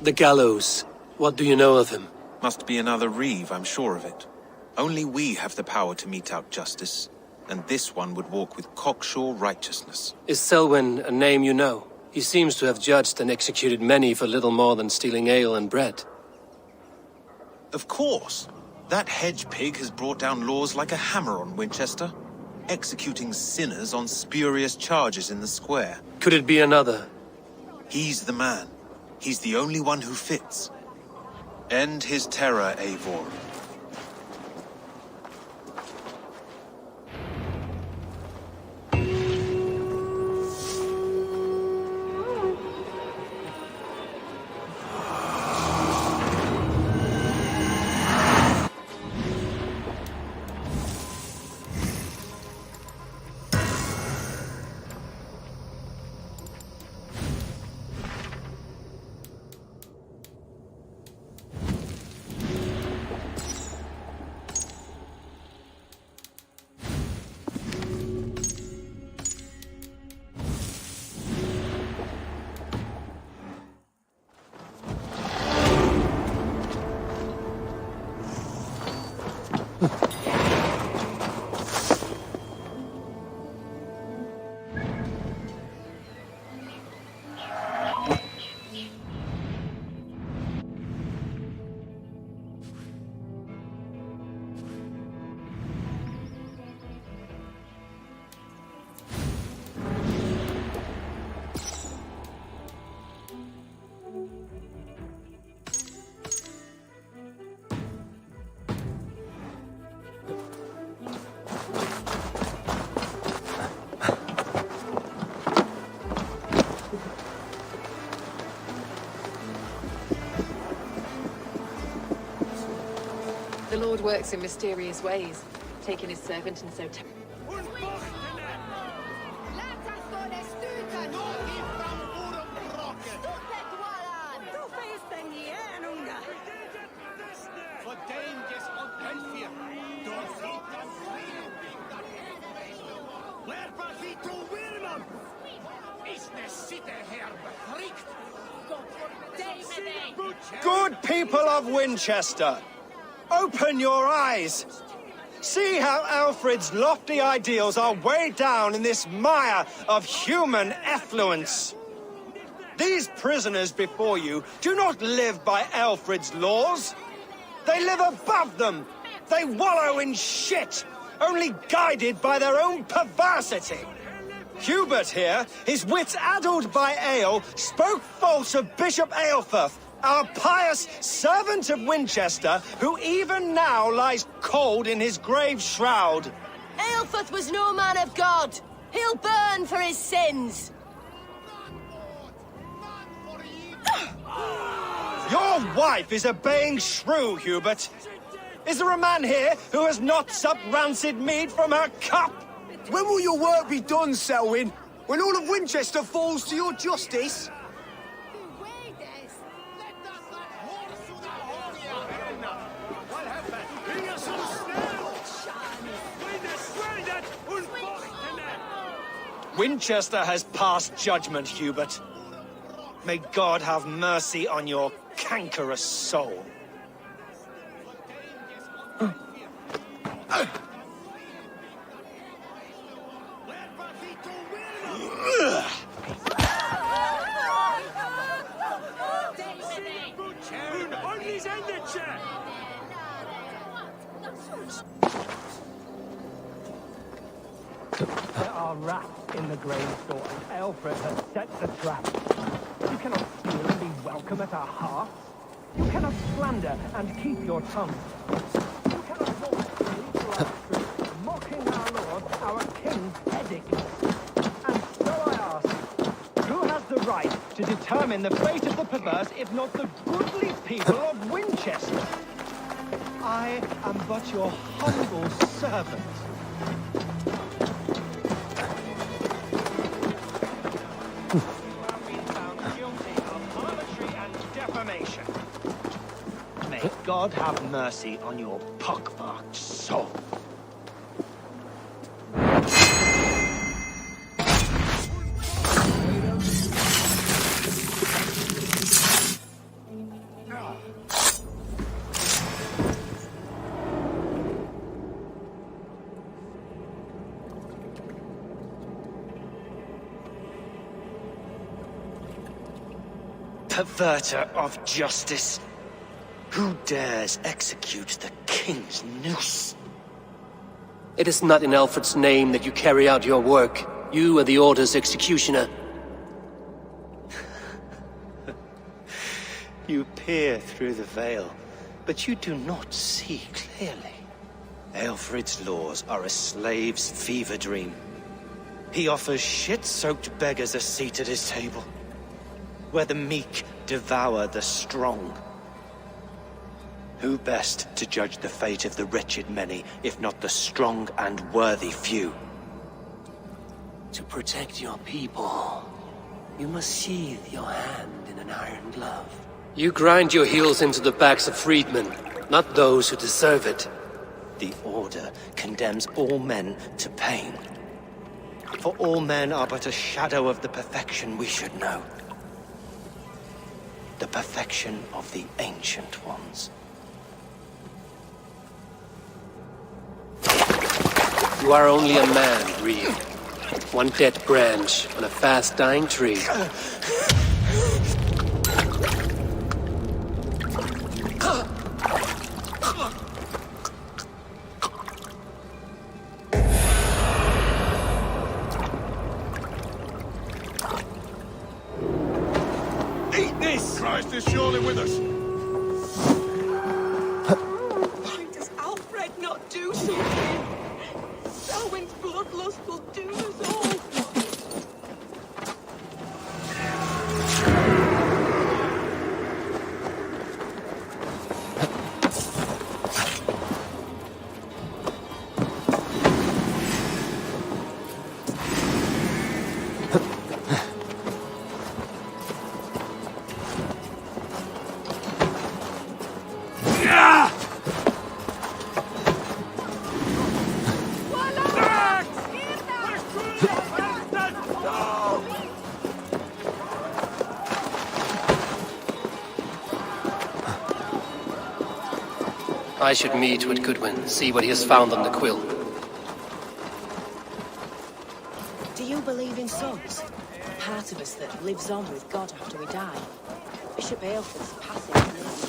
S3: The gallows. What do you know of him?
S16: Must be another reeve, I'm sure of it. Only we have the power to mete out justice, and this one would walk with cocksure righteousness.
S3: Is Selwyn a name you know? He seems to have judged and executed many for little more than stealing ale and bread.
S16: Of course. That hedge pig has brought down laws like a hammer on Winchester, executing sinners on spurious charges in the square.
S3: Could it be another?
S16: He's the man. He's the only one who fits. End his terror, Eivor.
S11: works in mysterious ways, taking his servant and so...
S17: Good people of Winchester, open your eyes. See how Alfred's lofty ideals are weighed down in this mire of human effluence. These prisoners before you do not live by Alfred's laws. They live above them. They wallow in shit, only guided by their own perversity. Hubert here, his wits addled by ale, spoke false of Bishop Aelfirth, our pious servant of Winchester, who even now lies cold in his grave shroud.
S18: Aelfirth was no man of God. He'll burn for his sins.
S17: Your wife is a baying shrew, Hubert. Is there a man here who has not supped rancid mead from her cup?
S19: When will your work be done, Selwyn? When all of Winchester falls to your justice?
S17: Winchester has passed judgment, Hubert. May God have mercy on your cankerous soul.
S10: There are rats in the grain store, and Alfred has set the trap. You cannot steal and be welcome at our hearths. You cannot slander and keep your tongue. You cannot walk freely through our streets, mocking our lord, our king's edict. And so I ask, who has the right to determine the fate of the perverse, if not the goodly people of Winchester? I am but your humble servant.
S17: May God have mercy on your pockmarked soul. Perverter of justice. Who dares execute the king's noose?
S3: It is not in Alfred's name that you carry out your work. You are the Order's executioner.
S17: You peer through the veil, but you do not see clearly. Alfred's laws are a slave's fever dream. He offers shit-soaked beggars a seat at his table, where the meek devour the strong. Who best to judge the fate of the wretched many, if not the strong and worthy few?
S3: To protect your people, you must sheathe your hand in an iron glove. You grind your heels into the backs of freedmen, not those who deserve it.
S17: The Order condemns all men to pain. For all men are but a shadow of the perfection we should know. The perfection of the Ancient Ones.
S3: You are only a man, Reed. One dead branch on a fast-dying tree.
S15: Eat this! Christ is surely with us.
S11: Why does Alfred not do something? Selwyn's bloodlust will do us all.
S3: I should meet with Goodwin, see what he has found on the quill.
S20: Do you believe in souls? The part of us that lives on with God after we die? Bishop Aelfred's passage made me wonder.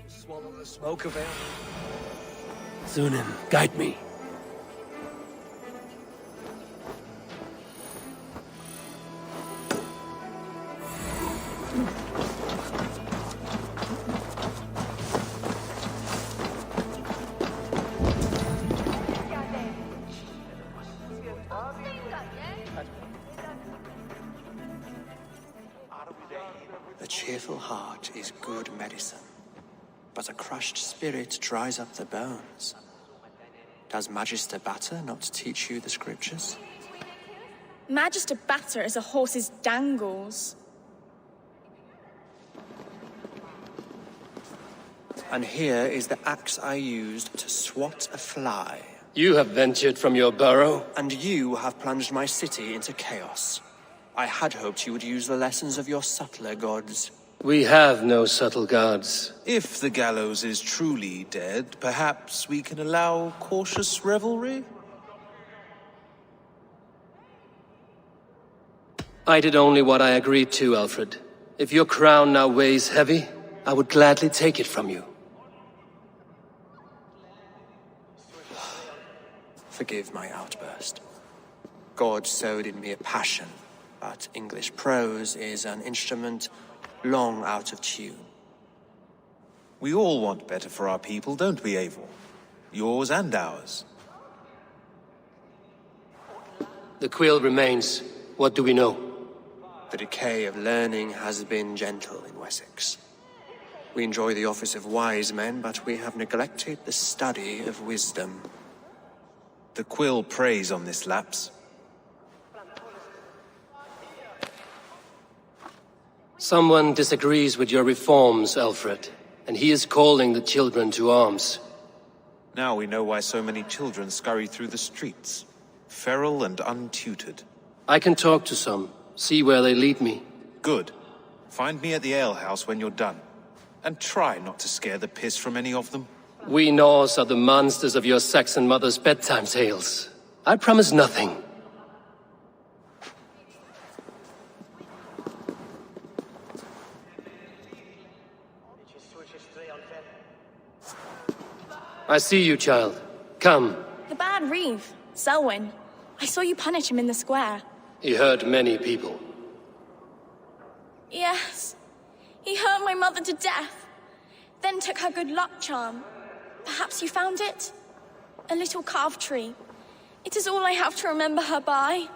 S3: Swallow the smoke of it. Zunin, guide me.
S13: The cheerful heart is good medicine, but a crushed spirit dries up the bones. Does Magister Batter not teach you the scriptures?
S21: Magister Batter is a horse's dangles.
S13: And here is the axe I used to swat a fly.
S3: You have ventured from your burrow.
S13: And you have plunged my city into chaos. I had hoped you would use the lessons of your subtler gods.
S3: We have no subtle gods.
S16: If the gallows is truly dead, perhaps we can allow cautious revelry?
S3: I did only what I agreed to, Alfred. If your crown now weighs heavy, I would gladly take it from you.
S13: Forgive my outburst. God sowed in me a passion, but English prose is an instrument long out of tune.
S16: We all want better for our people, don't we, Eivor? Yours and ours.
S3: The quill remains. What do we know?
S13: The decay of learning has been gentle in Wessex. We enjoy the office of wise men, but we have neglected the study of wisdom.
S16: The quill preys on this lapse.
S3: Someone disagrees with your reforms, Alfred, and he is calling the children to arms.
S16: Now we know why so many children scurry through the streets, feral and untutored.
S3: I can talk to some, see where they lead me.
S16: Good. Find me at the alehouse when you're done. And try not to scare the piss from any of them.
S3: We Norse are the monsters of your Saxon mother's bedtime tales. I promise nothing. I see you, child. Come.
S21: The bad Reeve, Selwyn. I saw you punish him in the square.
S3: He hurt many people.
S21: Yes. He hurt my mother to death. then took her good luck charm. Perhaps you found it? A little carved tree. It is all I have to remember her by.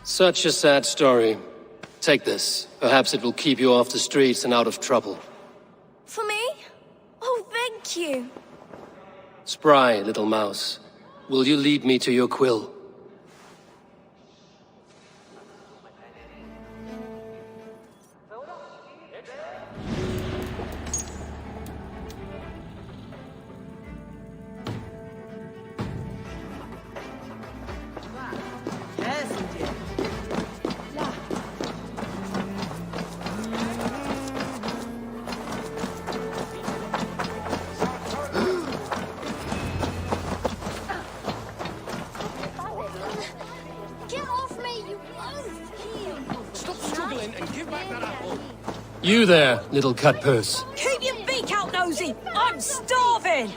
S3: Such a sad story. Take this. Perhaps it will keep you off the streets and out of trouble.
S21: For me? Oh, thank you.
S3: Spry, little mouse. Will you lead me to your quill? You there, little cut purse.
S8: Keep your beak out, nosy! I'm starving!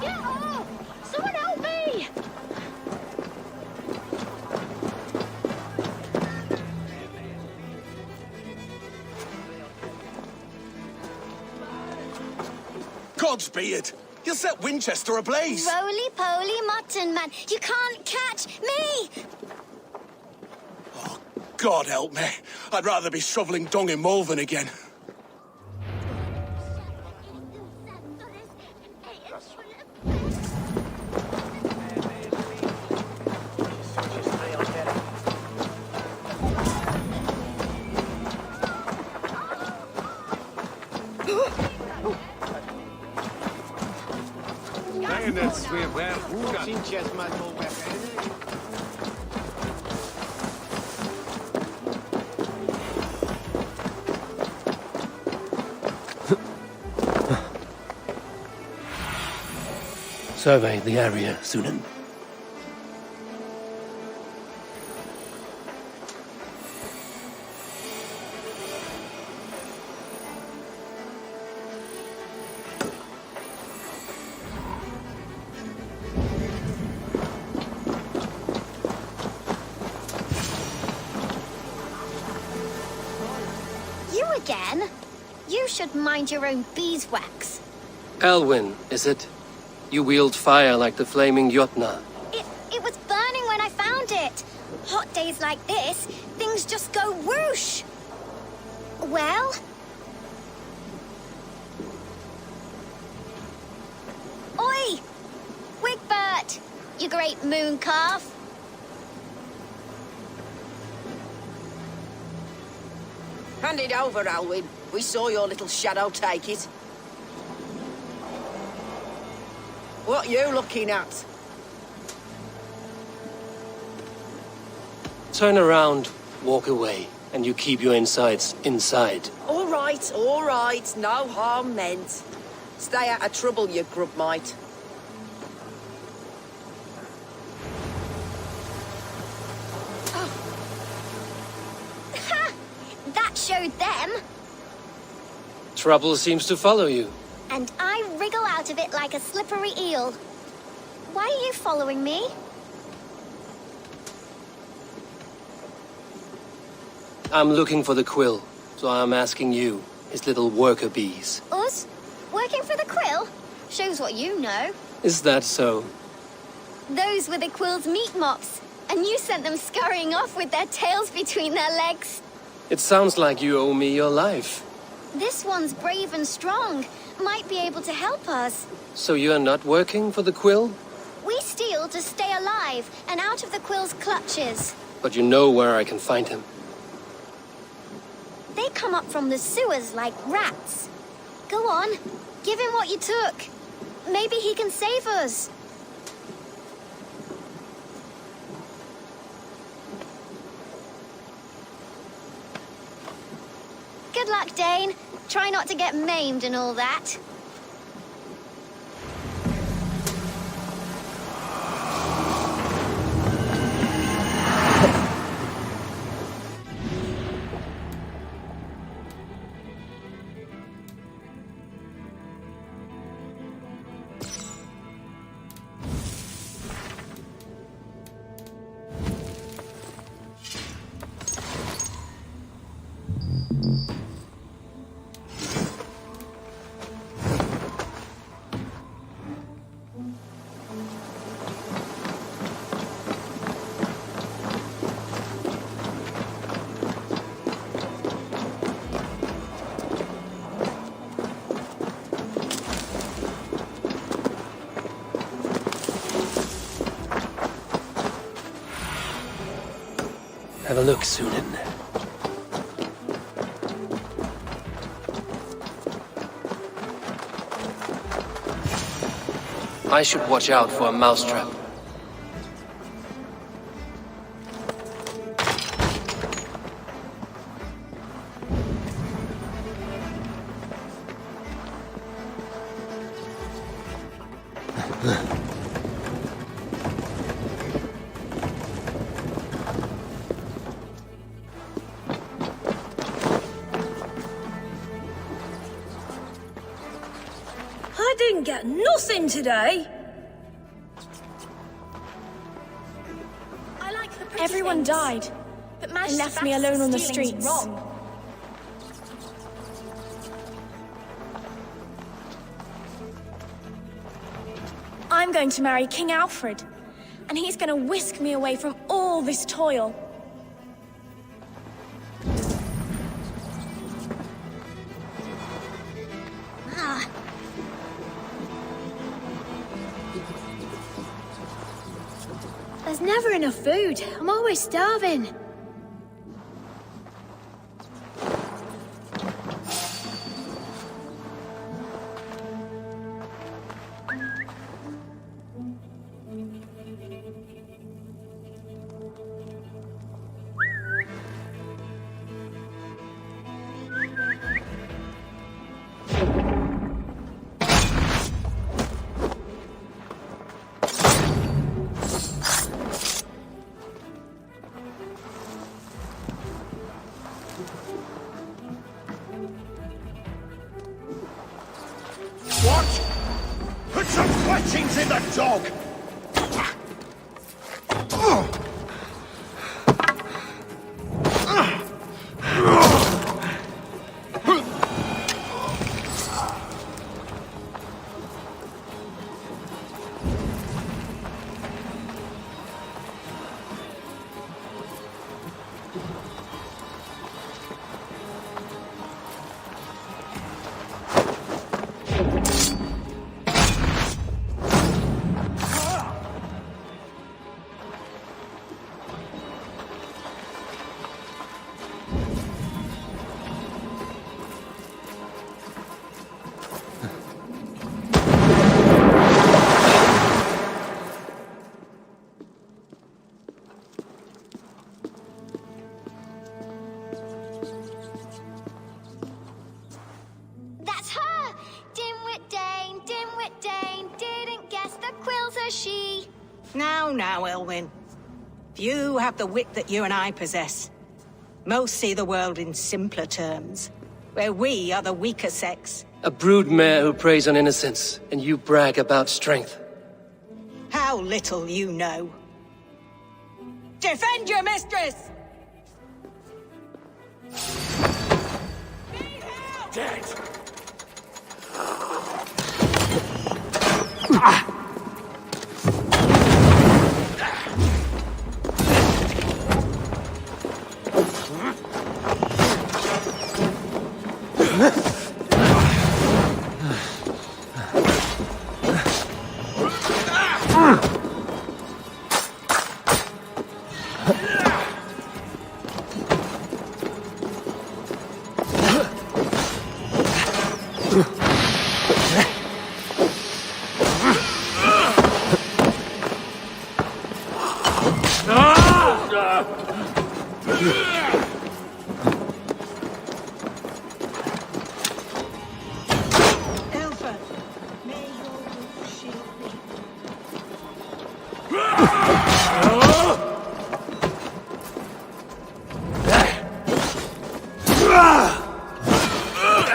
S18: Get off! Someone help me!
S15: Godspeed! You'll set Winchester ablaze!
S18: Roly-poly mutton man, you can't catch me!
S15: God help me. I'd rather be shoveling dung in Malvern again.
S3: Survey the area, Sunan.
S18: You again? You should mind your own beeswax.
S3: Elwyn, is it? You wield fire like the flaming Jotna.
S18: It was burning when I found it. Hot days like this, things just go whoosh. Well? Oi! Wigbert! You great moon calf.
S7: Hand it over, Alwyn. We saw your little shadow take it. What you looking at?
S3: Turn around, walk away, and you keep your insides inside.
S7: All right. No harm meant. Stay out of trouble, you grub mite.
S18: Ha! That showed them.
S3: Trouble seems to follow you.
S18: And I wriggle out of it like a slippery eel. Why are you following me?
S3: I'm looking for the quill, so I'm asking you, his little worker bees.
S18: Us? Working for the quill? Shows what you know.
S3: Is that so?
S18: Those were the quill's meat mops, and you sent them scurrying off with their tails between their legs.
S3: It sounds like you owe me your life.
S18: This one's brave and strong. Might be able to help us.
S3: So you're not working for the quill?
S18: We steal to stay alive and out of the quill's clutches.
S3: But you know where I can find him.
S18: They come up from the sewers like rats. Go on, give him what you took. Maybe he can save us. Good luck, Dane. Try not to get maimed and all that.
S3: Have a look, Sunan. I should watch out for a mousetrap.
S21: I didn't get nothing today. Everyone died and left me alone on the streets. I'm going to marry King Alfred, and he's going to whisk me away from all this toil.
S18: There's never enough food. I'm always starving.
S15: What? Put some fletchings in the dog!
S18: That's her! Dimwit Dane, didn't guess the quill's a she.
S8: Now, Elwyn. Few have the wit that you and I possess. Most see the world in simpler terms, where we are the weaker sex.
S3: A broodmare who preys on innocence, and you brag about strength.
S8: How little you know. Defend your mistress!
S15: Dead!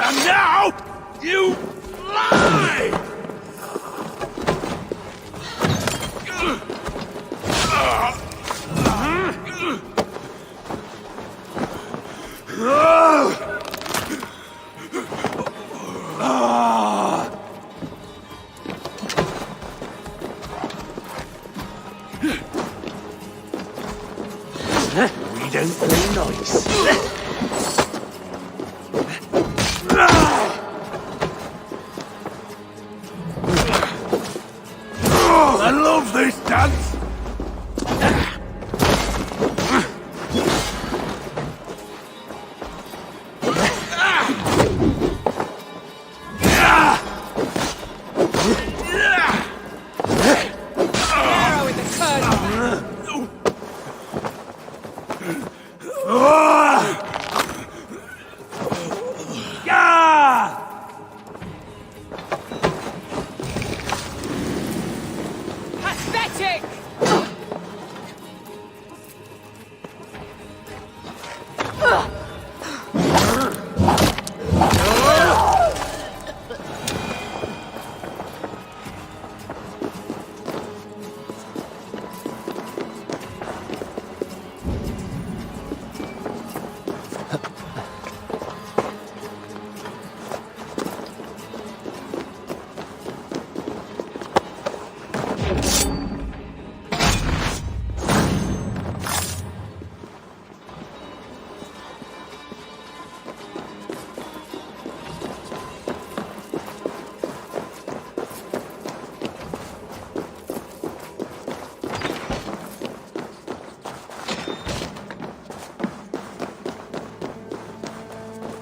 S15: And now, you lie! We don't play nice. I love this dance!
S2: Yeah!
S8: Pathetic!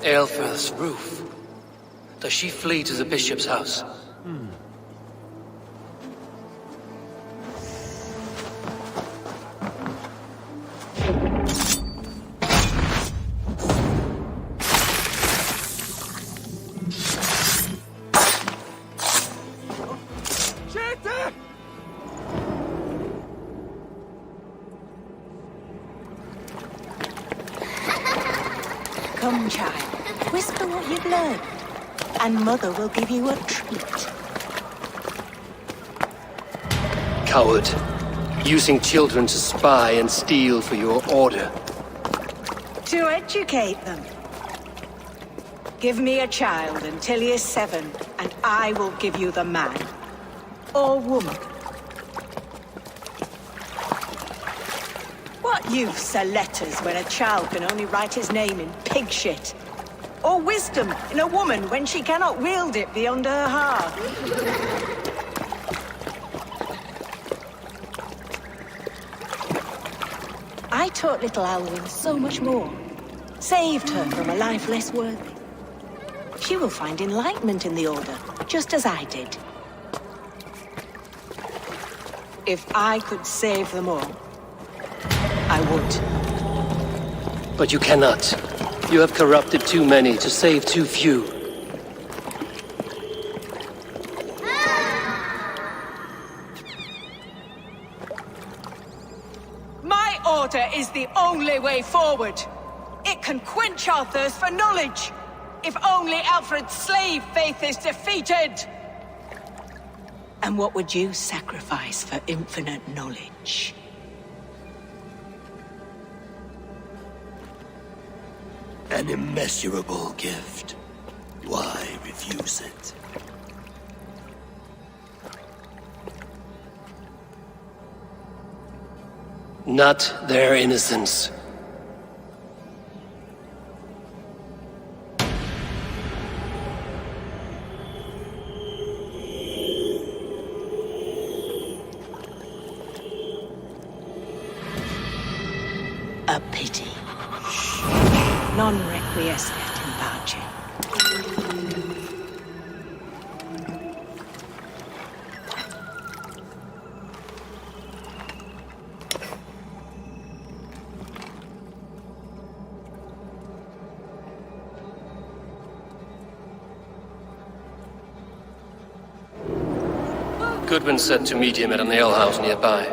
S3: Aelfreth's roof. Does she flee to the bishop's house?
S20: Come, child. Whisper what you've learned, and Mother will give you a treat.
S3: Coward. Using children to spy and steal for your order.
S20: To educate them. Give me a child until he is 7, and I will give you the man. Or woman. What use are letters when a child can only write his name in pig shit? Or wisdom in a woman when she cannot wield it beyond her heart? I taught little Alwyn so much more. Saved her from a life less worthy. She will find enlightenment in the Order, just as I did. If I could save them all, I would.
S3: But you cannot. You have corrupted too many to save too few.
S8: My order is the only way forward. It can quench our thirst for knowledge. If only Alfred's slave faith is defeated.
S20: And what would you sacrifice for infinite knowledge?
S3: An immeasurable gift. Why refuse it? Not their innocence.
S20: A pity. Non requiescat in pace.
S3: Goodwin said to meet him at an alehouse nearby.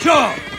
S15: job!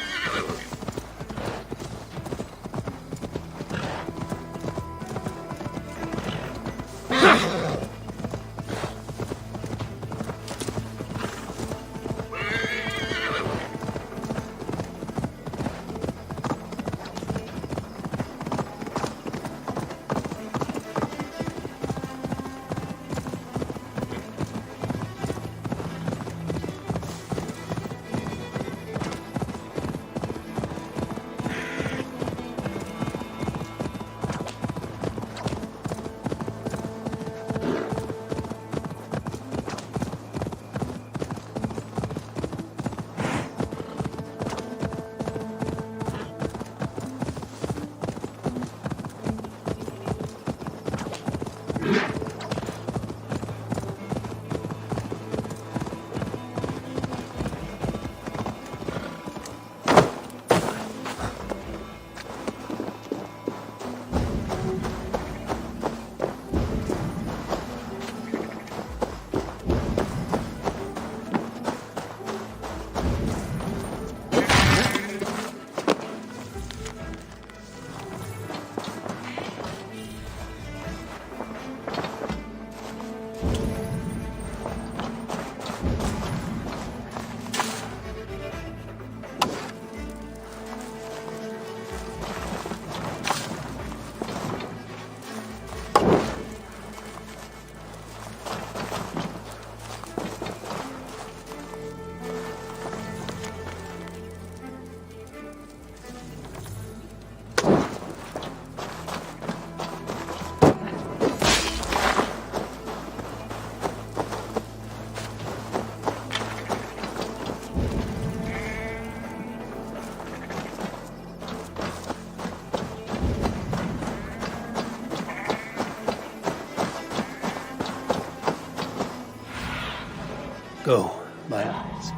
S6: Go, my eyes.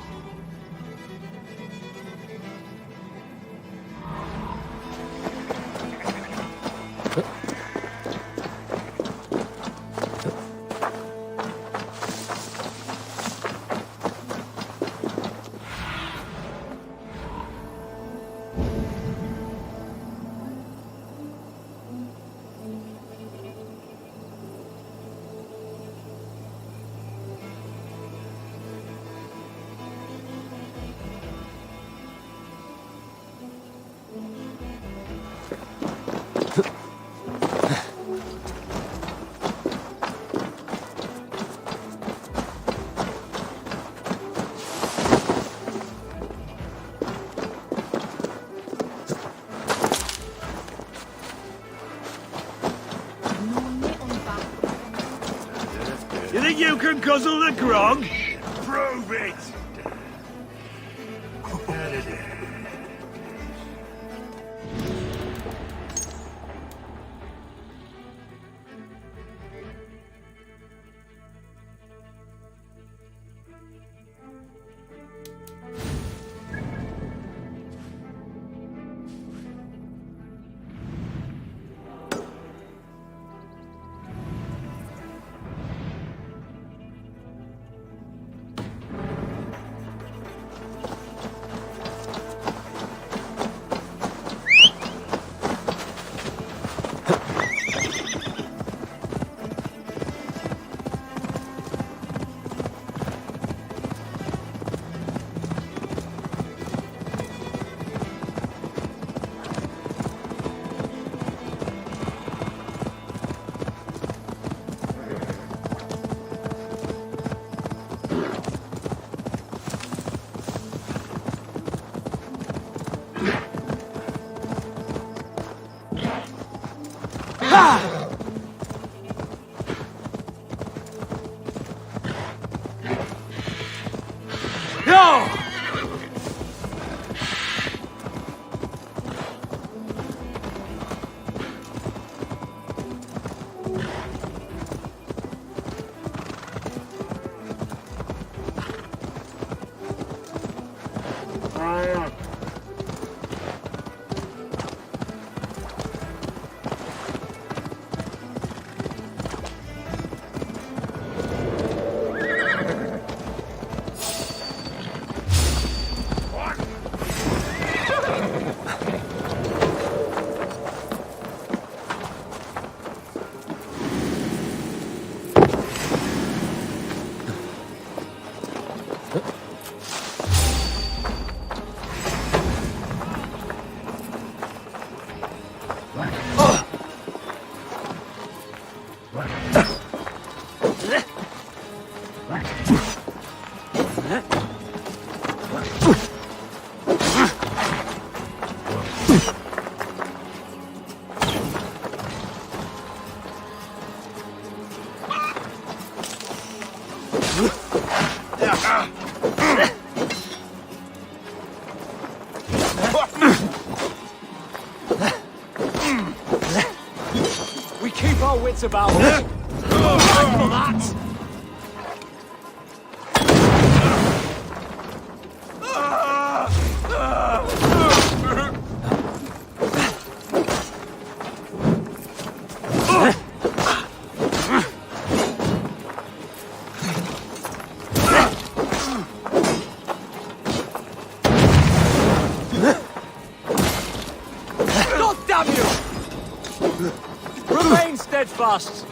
S15: You think you can guzzle the grog? Prove it!
S10: our wits about us. Right for that! God damn you! Remain steadfast!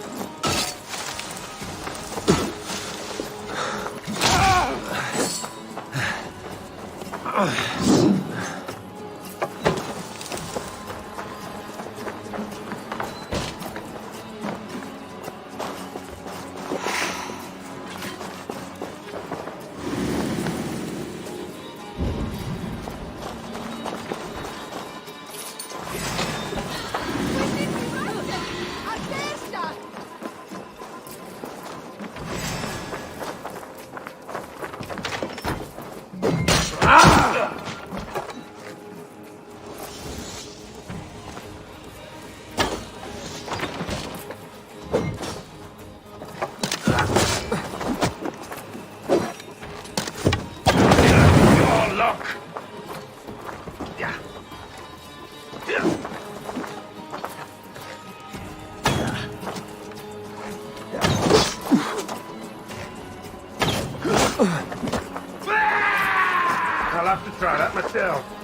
S14: I'll have to try that myself.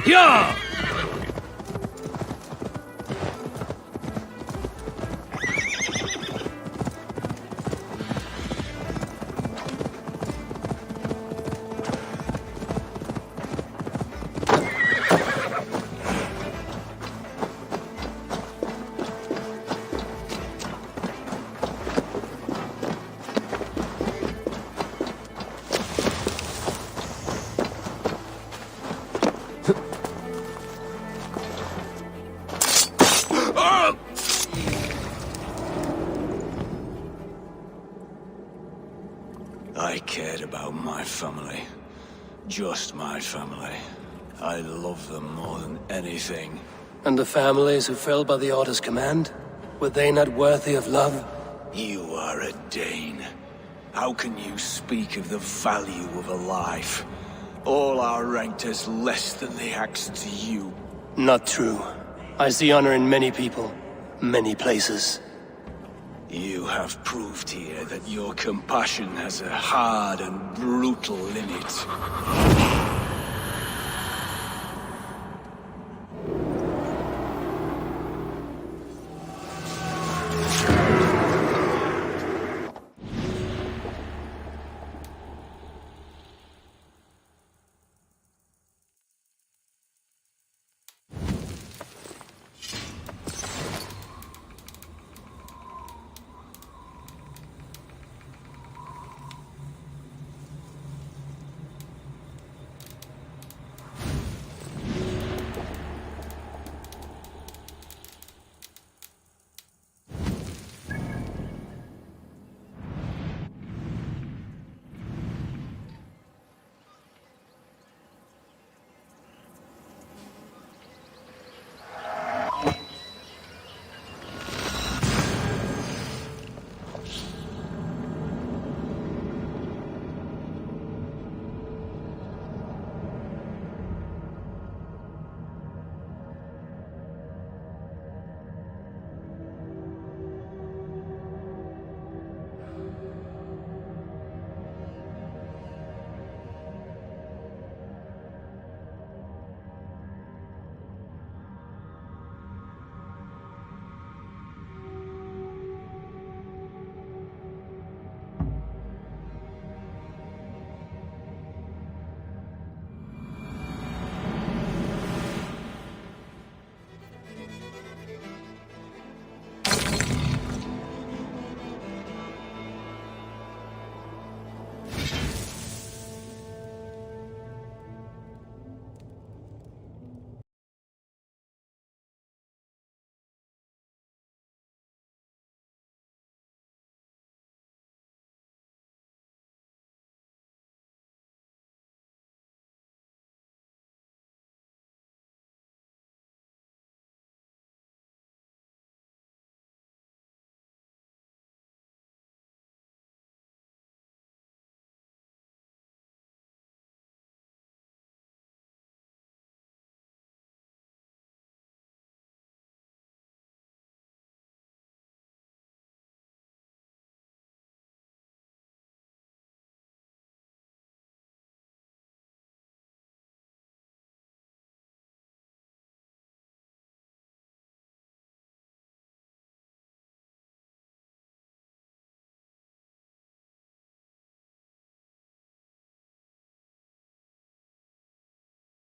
S3: Yeah!
S5: I cared about my family. Just my family. I love them more than anything.
S3: And the families who fell by the Order's command? Were they not worthy of love?
S5: You are a Dane. How can you speak of the value of a life? All are ranked as less than the axe to you.
S3: Not true. I see honor in many people, many places.
S5: You have proved here that your compassion has a hard and brutal limit.